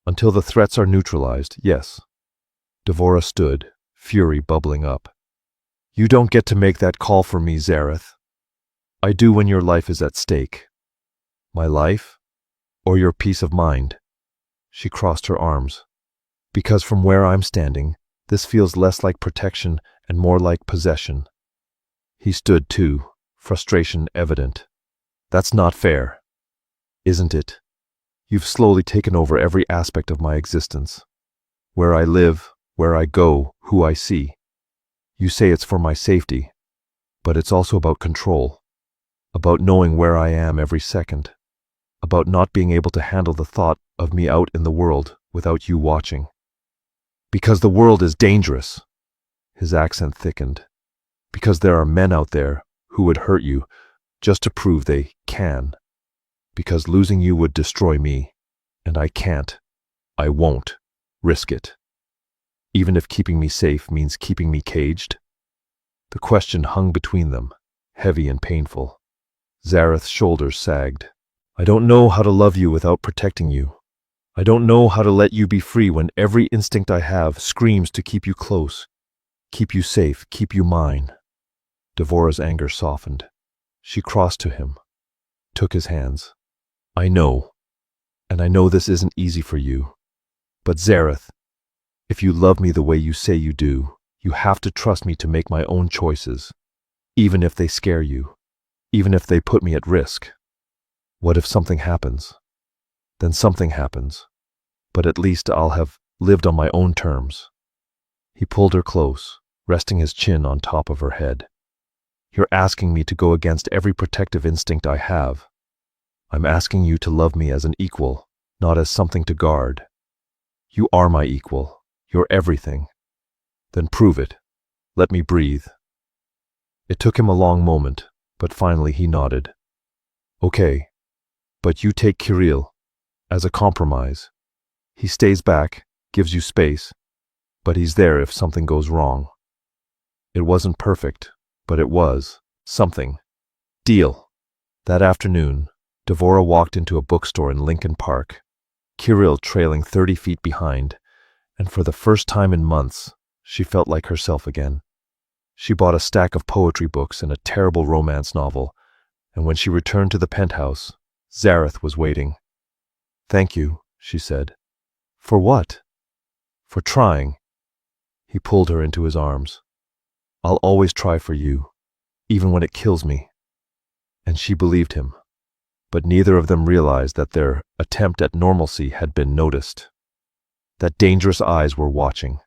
"Until the threats are neutralized, yes." Devora stood, fury bubbling up. "You don't get to make that call for me, Zareth." "I do when your life is at stake." "My life? Or your peace of mind?" She crossed her arms. "Because from where I'm standing, this feels less like protection and more like possession." He stood too, frustration evident. "That's not fair." "Isn't it? You've slowly taken over every aspect of my existence. Where I live, where I go, who I see. You say it's for my safety, but it's also about control, about knowing where I am every second, about not being able to handle the thought of me out in the world without you watching. Because the world is dangerous." His accent thickened. "Because there are men out there who would hurt you just to prove they can. Because losing you would destroy me, and I can't, I won't, risk it. Even if keeping me safe means keeping me caged." The question hung between them, heavy and painful. Zareth's shoulders sagged. "I don't know how to love you without protecting you. I don't know how to let you be free when every instinct I have screams to keep you close, keep you safe, keep you mine." Devora's anger softened. She crossed to him, took his hands. "I know, and I know this isn't easy for you. But Zareth, if you love me the way you say you do, you have to trust me to make my own choices, even if they scare you, even if they put me at risk. What if something happens? Then something happens, but at least I'll have lived on my own terms." He pulled her close, resting his chin on top of her head. "You're asking me to go against every protective instinct I have. I'm asking you to love me as an equal, not as something to guard. You are my equal. You're everything. Then prove it. Let me breathe." It took him a long moment, but finally he nodded. "Okay, but you take Kirill as a compromise. He stays back, gives you space, but he's there if something goes wrong." It wasn't perfect, but it was something. Deal. That afternoon, Devora walked into a bookstore in Lincoln Park, Kirill trailing 30 feet behind, and for the first time in months, she felt like herself again. She bought a stack of poetry books and a terrible romance novel, and when she returned to the penthouse, Zareth was waiting. "Thank you," she said. "For what?" "For trying." He pulled her into his arms. "I'll always try for you, even when it kills me." And she believed him. But neither of them realized that their attempt at normalcy had been noticed, that dangerous eyes were watching,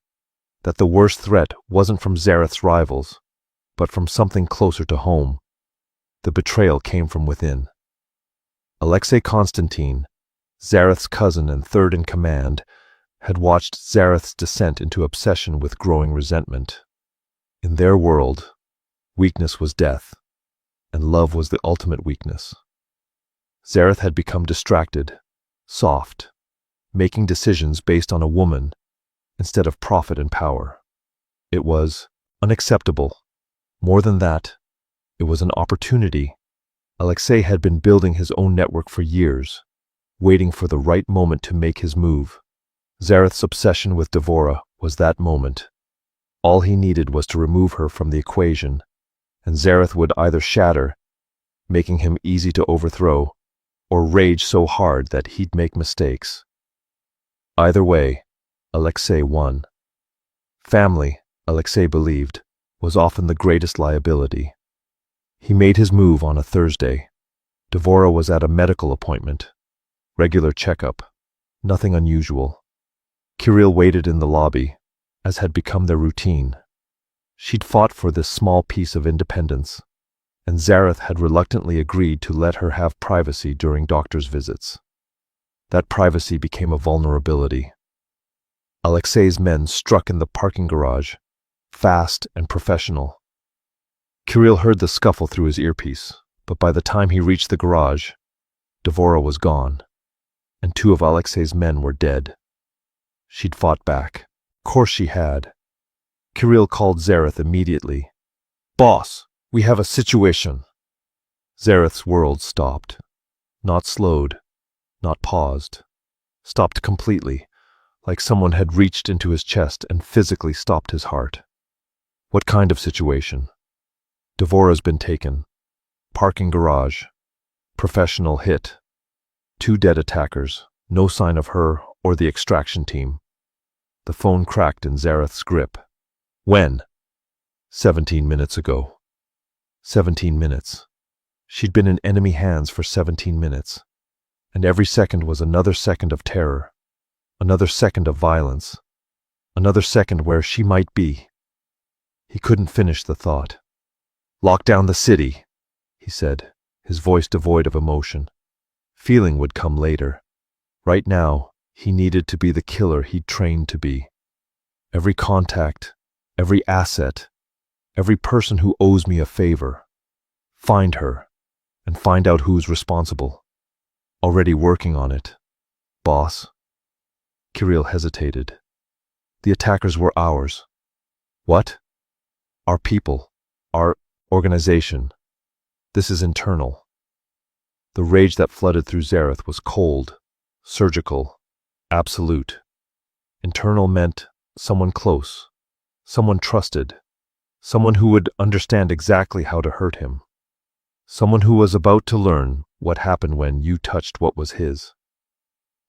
that the worst threat wasn't from Zareth's rivals, but from something closer to home. The betrayal came from within. Alexei Konstantin, Zareth's cousin and third in command, had watched Zareth's descent into obsession with growing resentment. In their world, weakness was death, and love was the ultimate weakness. Zareth had become distracted, soft, making decisions based on a woman instead of profit and power. It was unacceptable. More than that, it was an opportunity. Alexei had been building his own network for years, waiting for the right moment to make his move. Zareth's obsession with Devora was that moment. All he needed was to remove her from the equation, and Zareth would either shatter, making him easy to overthrow, or rage so hard that he'd make mistakes. Either way, Alexei won. Family, Alexei believed, was often the greatest liability. He made his move on a Thursday. Devora was at a medical appointment. Regular checkup. Nothing unusual. Kirill waited in the lobby, as had become their routine. She'd fought for this small piece of independence, and Zareth had reluctantly agreed to let her have privacy during doctor's visits. That privacy became a vulnerability. Alexei's men struck in the parking garage, fast and professional. Kirill heard the scuffle through his earpiece, but by the time he reached the garage, Devora was gone, and two of Alexei's men were dead. She'd fought back. Of course she had. Kirill called Zareth immediately. "Boss, we have a situation." Zareth's world stopped. Not slowed, not paused. Stopped completely, like someone had reached into his chest and physically stopped his heart. "What kind of situation?" "Devora's been taken. Parking garage. Professional hit. 2 dead attackers. No sign of her or the extraction team." The phone cracked in Zareth's grip. "When?" 17 minutes ago." 17 minutes. She'd been in enemy hands for 17 minutes, and every second was another second of terror, another second of violence, another second where she might be. He couldn't finish the thought. "Lock down the city," he said, his voice devoid of emotion. Feeling would come later. Right now, he needed to be the killer he'd trained to be. Every contact, every asset, every person who owes me a favor. Find her, and find out who's responsible. Already working on it. Boss. Kirill hesitated. "The attackers were ours." "What?" "Our people. Our organization. This is internal." The rage that flooded through Zareth was cold, surgical, absolute. Internal meant someone close, someone trusted, someone who would understand exactly how to hurt him, someone who was about to learn what happened when you touched what was his.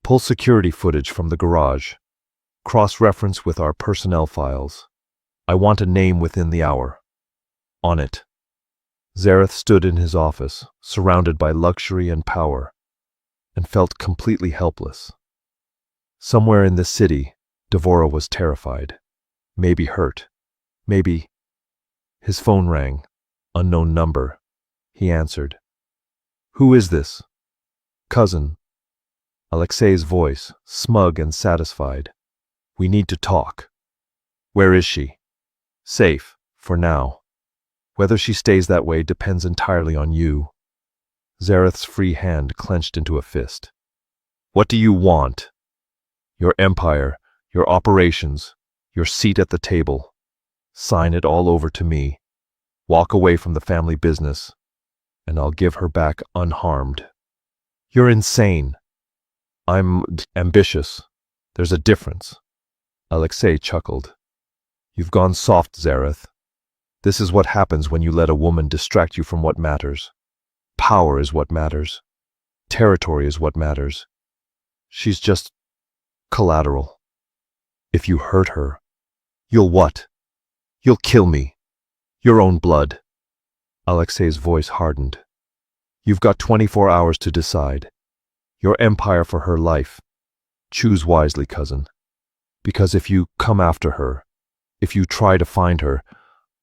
"Pull security footage from the garage. Cross-reference with our personnel files. I want a name within the hour." "On it." Zareth stood in his office, surrounded by luxury and power, and felt completely helpless. Somewhere in this city, Devora was terrified, maybe hurt, maybe... His phone rang. Unknown number. He answered. "Who is this?" "Cousin." Alexei's voice, smug and satisfied. "We need to talk." "Where is she?" "Safe, for now. Whether she stays that way depends entirely on you." Zareth's free hand clenched into a fist. "What do you want?" "Your empire, your operations, your seat at the table. Sign it all over to me. Walk away from the family business, and I'll give her back unharmed." "You're insane." "I'm ambitious. There's a difference." Alexei chuckled. You've gone soft, Zareth. This is what happens when you let a woman distract you from what matters. Power is what matters. Territory is what matters. She's just collateral. If you hurt her, you'll what? You'll kill me. Your own blood. Alexei's voice hardened. You've got 24 hours to decide. Your empire for her life. Choose wisely, cousin. Because if you come after her, if you try to find her,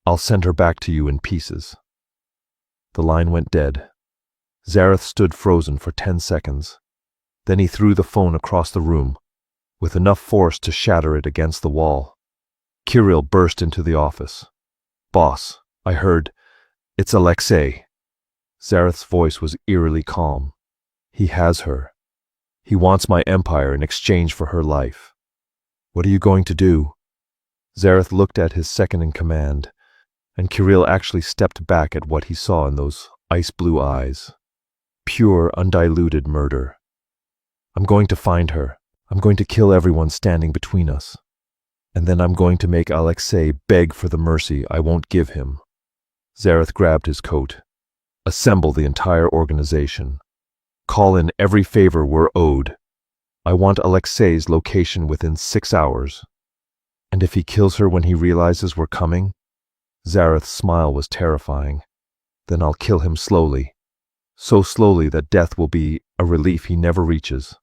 I'll send her back to you in pieces. The line went dead. Zareth stood frozen for 10 seconds. Then he threw the phone across the room, with enough force to shatter it against the wall. Kirill burst into the office. Boss, I heard. It's Alexei. Zareth's voice was eerily calm. He has her. He wants my empire in exchange for her life. What are you going to do? Zareth looked at his second-in-command, and Kirill actually stepped back at what he saw in those ice-blue eyes. Pure, undiluted murder. I'm going to find her. I'm going to kill everyone standing between us. And then I'm going to make Alexei beg for the mercy I won't give him. Zareth grabbed his coat. Assemble the entire organization. Call in every favor we're owed. I want Alexei's location within 6 hours. And if he kills her when he realizes we're coming? Zareth's smile was terrifying. Then I'll kill him slowly. So slowly that death will be a relief he never reaches.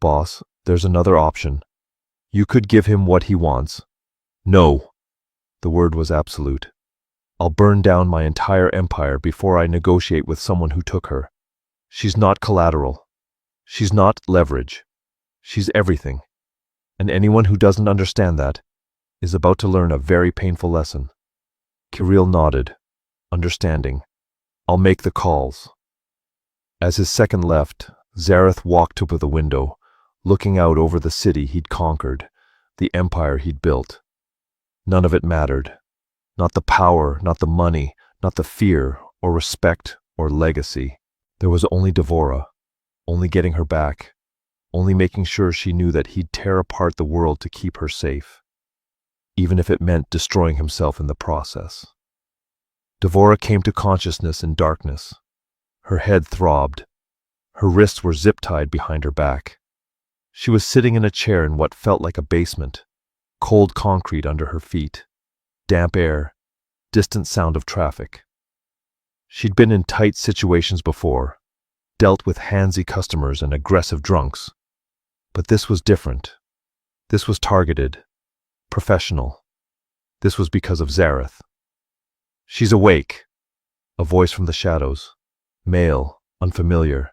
Boss, there's another option. You could give him what he wants. No. The word was absolute. I'll burn down my entire empire before I negotiate with someone who took her. She's not collateral. She's not leverage. She's everything. And anyone who doesn't understand that is about to learn a very painful lesson. Kirill nodded, understanding. I'll make the calls. As his second left, Zareth walked to the window, looking out over the city he'd conquered, the empire he'd built. None of it mattered. Not the power, not the money, not the fear, or respect, or legacy. There was only Devora, only getting her back, only making sure she knew that he'd tear apart the world to keep her safe, even if it meant destroying himself in the process. Devora came to consciousness in darkness. Her head throbbed. Her wrists were zip-tied behind her back. She was sitting in a chair in what felt like a basement, cold concrete under her feet, damp air, distant sound of traffic. She'd been in tight situations before, dealt with handsy customers and aggressive drunks. But this was different. This was targeted, professional. This was because of Zareth. She's awake. A voice from the shadows, male, unfamiliar.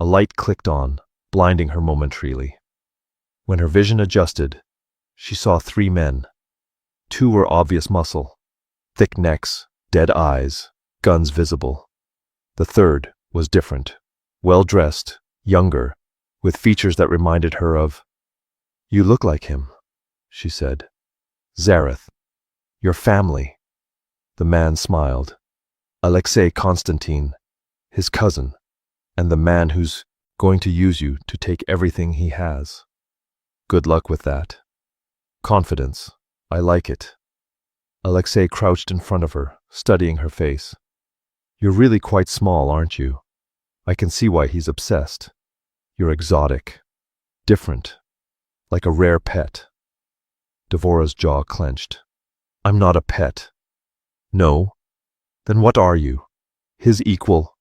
A light clicked on, blinding her momentarily. When her vision adjusted, she saw 3 men. 2 were obvious muscle, thick necks, dead eyes, guns visible. The third was different, well-dressed, younger, with features that reminded her of, "You look like him," she said. "Zareth. Your family." The man smiled. Alexei Constantine, his cousin, and the man who's going to use you to take everything he has. Good luck with that. Confidence. I like it. Alexei crouched in front of her, studying her face. You're really quite small, aren't you? I can see why he's obsessed. You're exotic. Different. Like a rare pet. Devora's jaw clenched. I'm not a pet. No? Then what are you? His equal?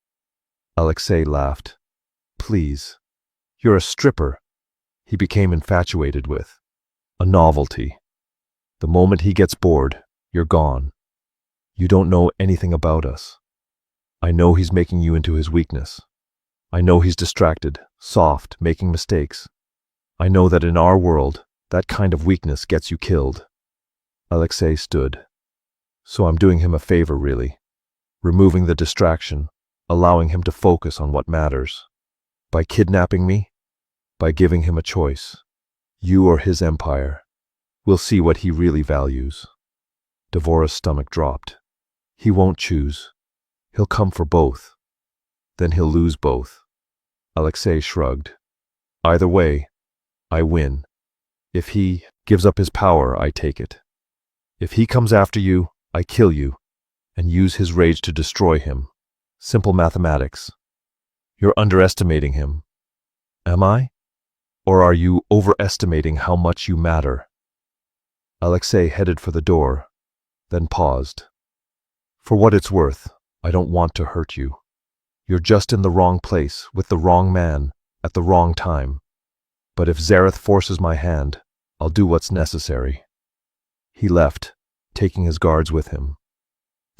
Alexei laughed. Please. You're a stripper. He became infatuated with. A novelty. The moment he gets bored, you're gone. You don't know anything about us. I know he's making you into his weakness. I know he's distracted, soft, making mistakes. I know that in our world, that kind of weakness gets you killed. Alexei stood. So I'm doing him a favor, really. Removing the distraction, allowing him to focus on what matters. By kidnapping me, by giving him a choice. You or his empire. We'll see what he really values. Devora's stomach dropped. He won't choose. He'll come for both. Then he'll lose both. Alexei shrugged. Either way, I win. If he gives up his power, I take it. If he comes after you, I kill you and use his rage to destroy him. Simple mathematics. You're underestimating him. Am I? Or are you overestimating how much you matter? Alexei headed for the door, then paused. For what it's worth, I don't want to hurt you. You're just in the wrong place, with the wrong man, at the wrong time. But if Zareth forces my hand, I'll do what's necessary. He left, taking his guards with him.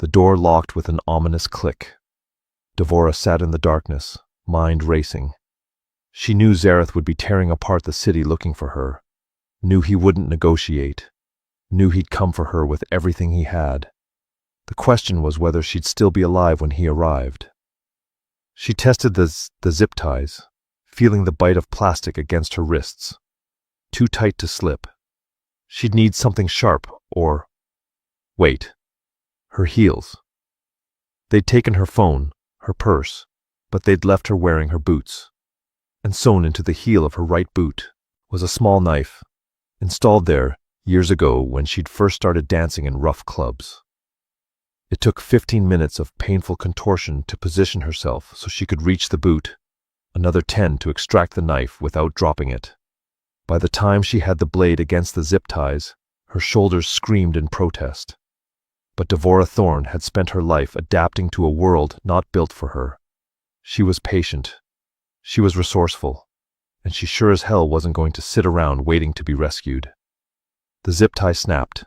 The door locked with an ominous click. Devora sat in the darkness, mind racing. She knew Zareth would be tearing apart the city looking for her, knew he wouldn't negotiate, knew he'd come for her with everything he had. The question was whether she'd still be alive when he arrived. She tested the zip ties, feeling the bite of plastic against her wrists. Too tight to slip. She'd need something sharp, or... Wait. Her heels. They'd taken her phone, her purse, but they'd left her wearing her boots. And sewn into the heel of her right boot was a small knife, installed there years ago when she'd first started dancing in rough clubs. It took 15 minutes of painful contortion to position herself so she could reach the boot, another 10 to extract the knife without dropping it. By the time she had the blade against the zip ties, her shoulders screamed in protest. But Devora Thorne had spent her life adapting to a world not built for her. She was patient. She was resourceful. And she sure as hell wasn't going to sit around waiting to be rescued. The zip tie snapped.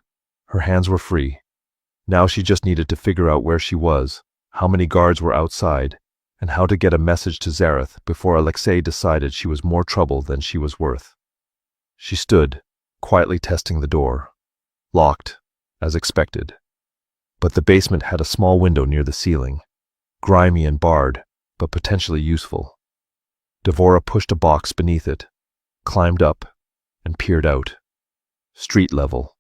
Her hands were free. Now she just needed to figure out where she was, how many guards were outside, and how to get a message to Zareth before Alexei decided she was more trouble than she was worth. She stood, quietly testing the door. Locked, as expected. But the basement had a small window near the ceiling, grimy and barred, but potentially useful. Devora pushed a box beneath it, climbed up, and peered out. Street level.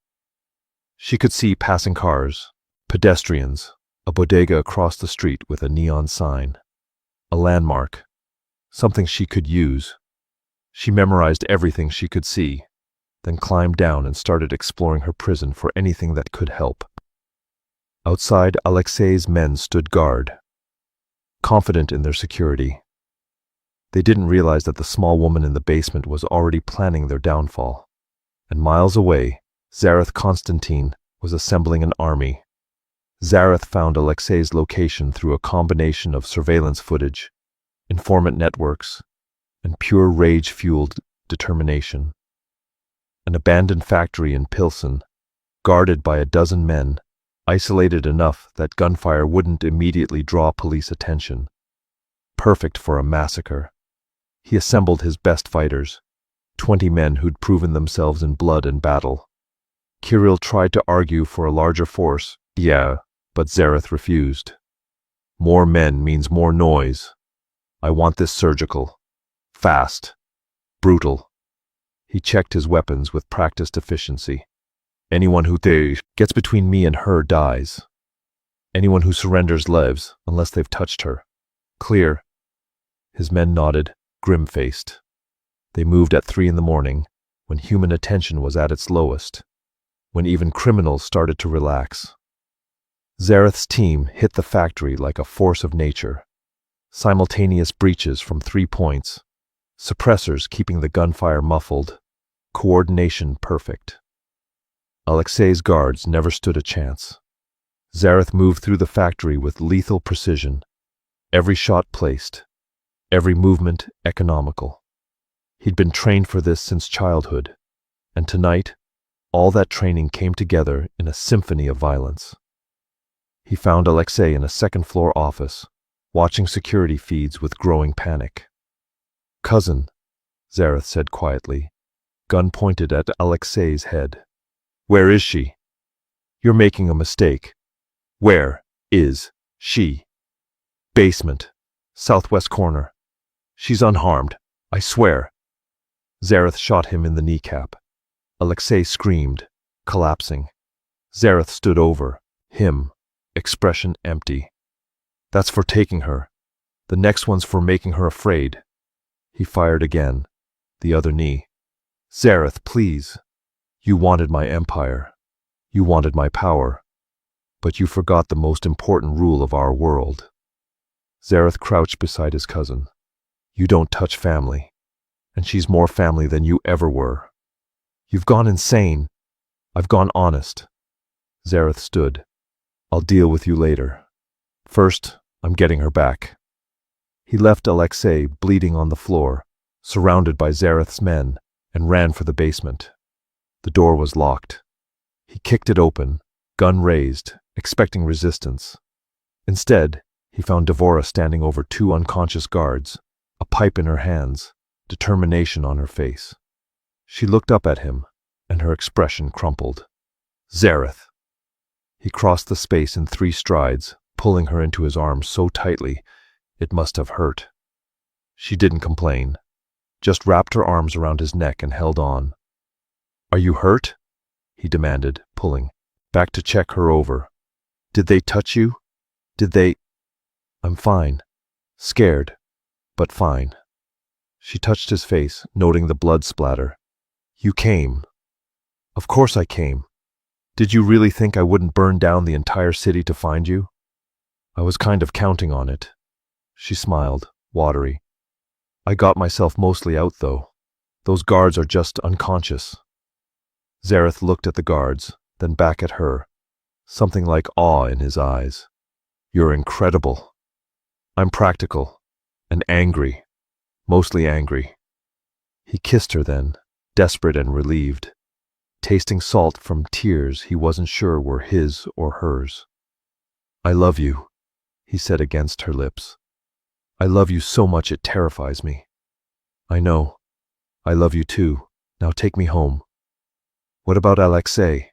She could see passing cars, pedestrians, a bodega across the street with a neon sign. A landmark. Something she could use. She memorized everything she could see, then climbed down and started exploring her prison for anything that could help. Outside, Alexei's men stood guard, confident in their security. They didn't realize that the small woman in the basement was already planning their downfall. And miles away, Zareth Constantine was assembling an army. Zareth found Alexei's location through a combination of surveillance footage, informant networks, and pure rage-fueled determination. An abandoned factory in Pilsen, guarded by a dozen men, isolated enough that gunfire wouldn't immediately draw police attention. Perfect for a massacre. He assembled his best fighters, 20 men who'd proven themselves in blood and battle. Kirill tried to argue for a larger force, but Zareth refused. More men means more noise. I want this surgical. Fast. Brutal. He checked his weapons with practiced efficiency. Anyone who gets between me and her dies. Anyone who surrenders lives, unless they've touched her. Clear. His men nodded, grim-faced. They moved at 3 a.m, when human attention was at its lowest, when even criminals started to relax. Zareth's team hit the factory like a force of nature. Simultaneous breaches from 3 points, suppressors keeping the gunfire muffled, coordination perfect. Alexei's guards never stood a chance. Zareth moved through the factory with lethal precision, every shot placed, every movement economical. He'd been trained for this since childhood, and tonight, all that training came together in a symphony of violence. He found Alexei in a second-floor office, watching security feeds with growing panic. "Cousin," Zareth said quietly, gun pointed at Alexei's head. "Where is she?" "You're making a mistake. Where is she?" "Basement. Southwest corner. She's unharmed. I swear." Zareth shot him in the kneecap. Alexei screamed, collapsing. Zareth stood over him, expression empty. "That's for taking her. The next one's for making her afraid." He fired again, the other knee. Zareth, please. You wanted my empire. You wanted my power. But you forgot the most important rule of our world. Zareth crouched beside his cousin. You don't touch family. And she's more family than you ever were. You've gone insane. I've gone honest. Zareth stood. I'll deal with you later. First, I'm getting her back. He left Alexei bleeding on the floor, surrounded by Zareth's men, and ran for the basement. The door was locked. He kicked it open, gun raised, expecting resistance. Instead, he found Devora standing over two unconscious guards, a pipe in her hands, determination on her face. She looked up at him, and her expression crumpled. Zareth! He crossed the space in 3 strides, pulling her into his arms so tightly it must have hurt. She didn't complain, just wrapped her arms around his neck and held on. Are you hurt? He demanded, pulling back to check her over. Did they touch you? Did they? I'm fine. Scared, but fine. She touched his face, noting the blood splatter. You came. Of course I came. Did you really think I wouldn't burn down the entire city to find you? I was kind of counting on it. She smiled, watery. I got myself mostly out, though. Those guards are just unconscious. Zareth looked at the guards, then back at her, something like awe in his eyes. You're incredible. I'm practical, and angry, mostly angry. He kissed her then, desperate and relieved, tasting salt from tears he wasn't sure were his or hers. I love you, he said against her lips. I love you so much it terrifies me. I know. I love you too. Now take me home. What about Alexei?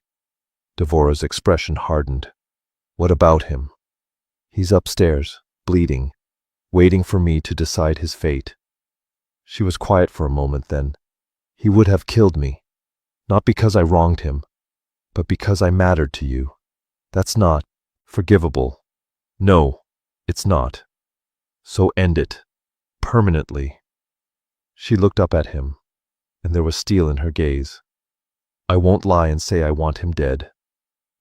Devora's expression hardened. What about him? He's upstairs, bleeding, waiting for me to decide his fate. She was quiet for a moment then. He would have killed me, not because I wronged him, but because I mattered to you. That's not forgivable. No, it's not. So end it, permanently. She looked up at him, and there was steel in her gaze. I won't lie and say I want him dead,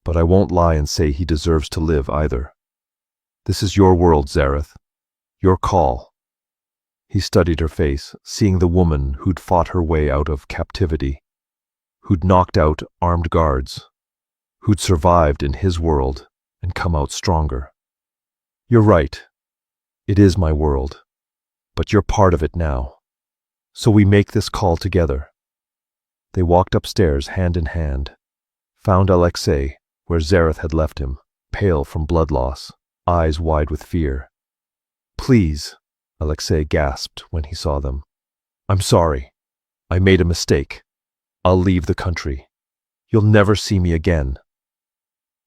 but I won't lie and say he deserves to live either. This is your world, Zareth. Your call. He studied her face, seeing the woman who'd fought her way out of captivity, who'd knocked out armed guards, who'd survived in his world and come out stronger. You're right. It is my world, but you're part of it now. So we make this call together. They walked upstairs hand in hand, found Alexei where Zareth had left him, pale from blood loss, eyes wide with fear. Please, Alexei gasped when he saw them. I'm sorry. I made a mistake. I'll leave the country. You'll never see me again.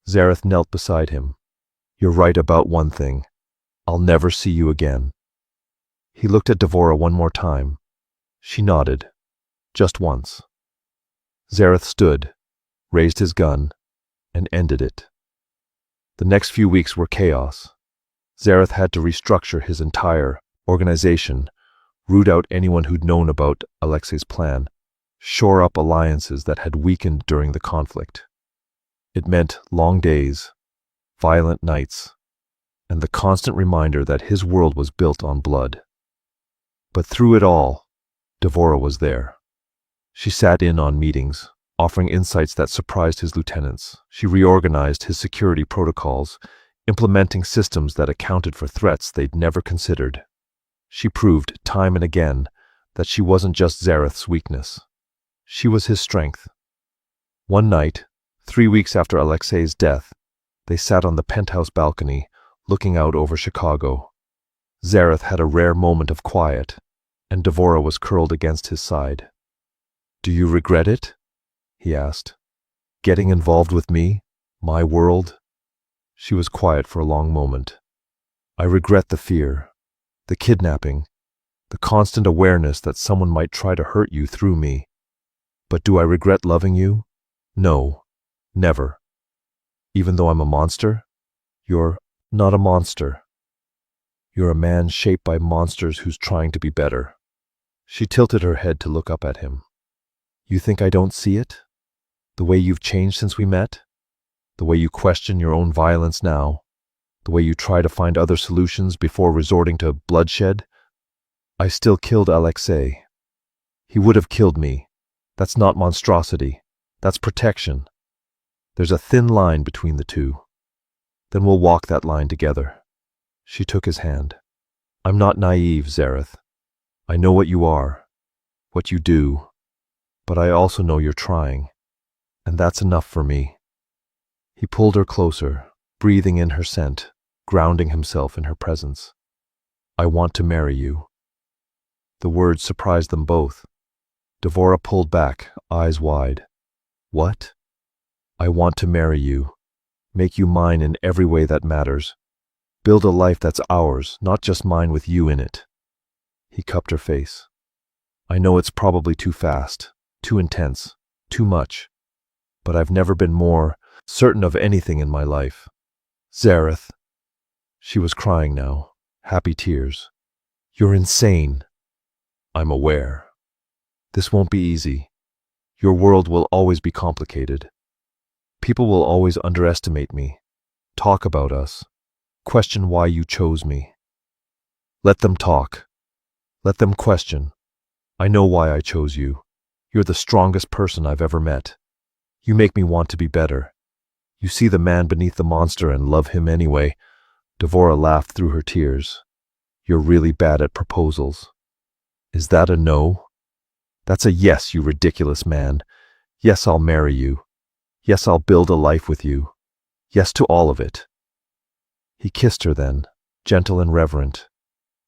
Zareth knelt beside him. You're right about one thing. I'll never see you again. He looked at Devora one more time. She nodded, just once. Zareth stood, raised his gun, and ended it. The next few weeks were chaos. Zareth had to restructure his entire organization, root out anyone who'd known about Alexei's plan, shore up alliances that had weakened during the conflict. It meant long days, violent nights, and the constant reminder that his world was built on blood. But through it all, Devora was there. She sat in on meetings, offering insights that surprised his lieutenants. She reorganized his security protocols, implementing systems that accounted for threats they'd never considered. She proved time and again that she wasn't just Zareth's weakness. She was his strength. One night, 3 weeks after Alexei's death, they sat on the penthouse balcony, looking out over Chicago. Zareth had a rare moment of quiet, and Devora was curled against his side. Do you regret it? He asked. Getting involved with me? My world? She was quiet for a long moment. I regret the fear, the kidnapping, the constant awareness that someone might try to hurt you through me. But do I regret loving you? No, never. Even though I'm a monster? You're not a monster. You're a man shaped by monsters who's trying to be better. She tilted her head to look up at him. You think I don't see it? The way you've changed since we met? The way you question your own violence now? The way you try to find other solutions before resorting to bloodshed? I still killed Alexei. He would have killed me. That's not monstrosity. That's protection. There's a thin line between the two. Then we'll walk that line together. She took his hand. I'm not naive, Zareth. I know what you are, what you do, but I also know you're trying, and that's enough for me. He pulled her closer, breathing in her scent, grounding himself in her presence. I want to marry you. The words surprised them both. Devora pulled back, eyes wide. What? I want to marry you. Make you mine in every way that matters. Build a life that's ours, not just mine with you in it. He cupped her face. I know it's probably too fast, too intense, too much, but I've never been more certain of anything in my life. Zareth. She was crying now, happy tears. You're insane. I'm aware. This won't be easy. Your world will always be complicated. People will always underestimate me, talk about us, question why you chose me. Let them talk. Let them question. I know why I chose you. You're the strongest person I've ever met. You make me want to be better. You see the man beneath the monster and love him anyway. Devora laughed through her tears. You're really bad at proposals. Is that a no? That's a yes, you ridiculous man. Yes, I'll marry you. Yes, I'll build a life with you. Yes to all of it. He kissed her then, gentle and reverent,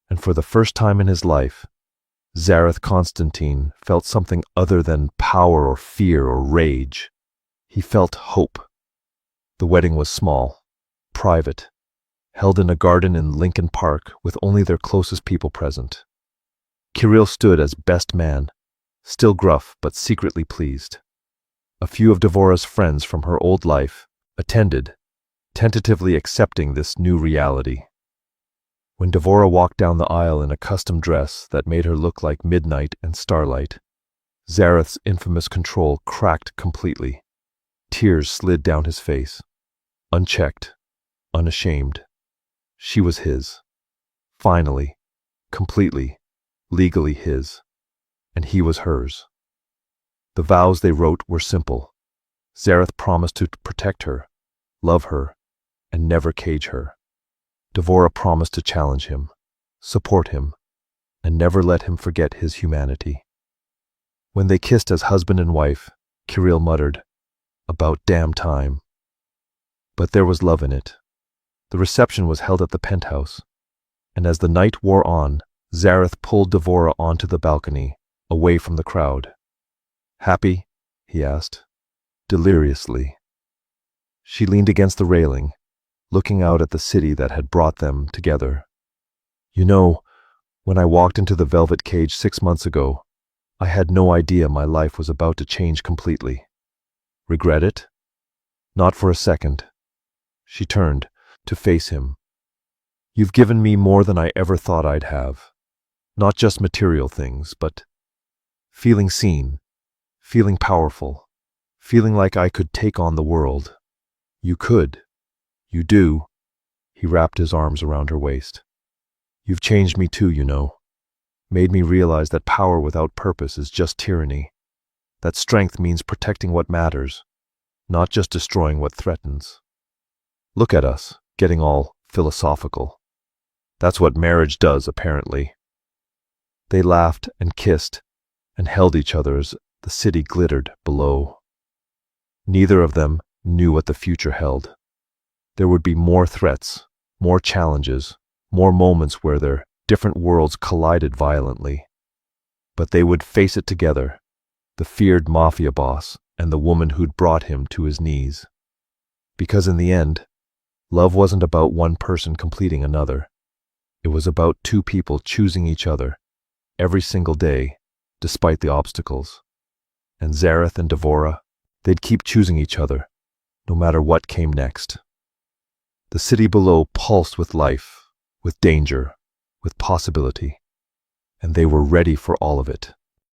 and for the first time in his life, Zareth Constantine felt something other than power or fear or rage. He felt hope. The wedding was small, private, held in a garden in Lincoln Park with only their closest people present. Kirill stood as best man, still gruff but secretly pleased. A few of Devora's friends from her old life attended, tentatively accepting this new reality. When Devora walked down the aisle in a custom dress that made her look like midnight and starlight, Zareth's infamous control cracked completely. Tears slid down his face. Unchecked, unashamed. She was his. Finally, completely, legally his. And he was hers. The vows they wrote were simple. Zareth promised to protect her, love her, and never cage her. Devora promised to challenge him, support him, and never let him forget his humanity. When they kissed as husband and wife, Kirill muttered, "About damn time." But there was love in it. The reception was held at the penthouse, and as the night wore on, Zareth pulled Devora onto the balcony, away from the crowd. Happy? He asked, deliriously. She leaned against the railing, looking out at the city that had brought them together. You know, when I walked into the velvet cage 6 months ago, I had no idea my life was about to change completely. Regret it? Not for a second. She turned to face him. You've given me more than I ever thought I'd have. Not just material things, but feeling seen, feeling powerful, feeling like I could take on the world. You could. You do. He wrapped his arms around her waist. You've changed me too, you know. Made me realize that power without purpose is just tyranny. That strength means protecting what matters, not just destroying what threatens. Look at us, getting all philosophical. That's what marriage does, apparently. They laughed and kissed and held each other as the city glittered below. Neither of them knew what the future held. There would be more threats, more challenges, more moments where their different worlds collided violently. But they would face it together, the feared Mafia boss and the woman who'd brought him to his knees. Because in the end, love wasn't about one person completing another. It was about two people choosing each other every single day, despite the obstacles. And Zareth and Devora, they'd keep choosing each other, no matter what came next. The city below pulsed with life, with danger, with possibility, and they were ready for all of it.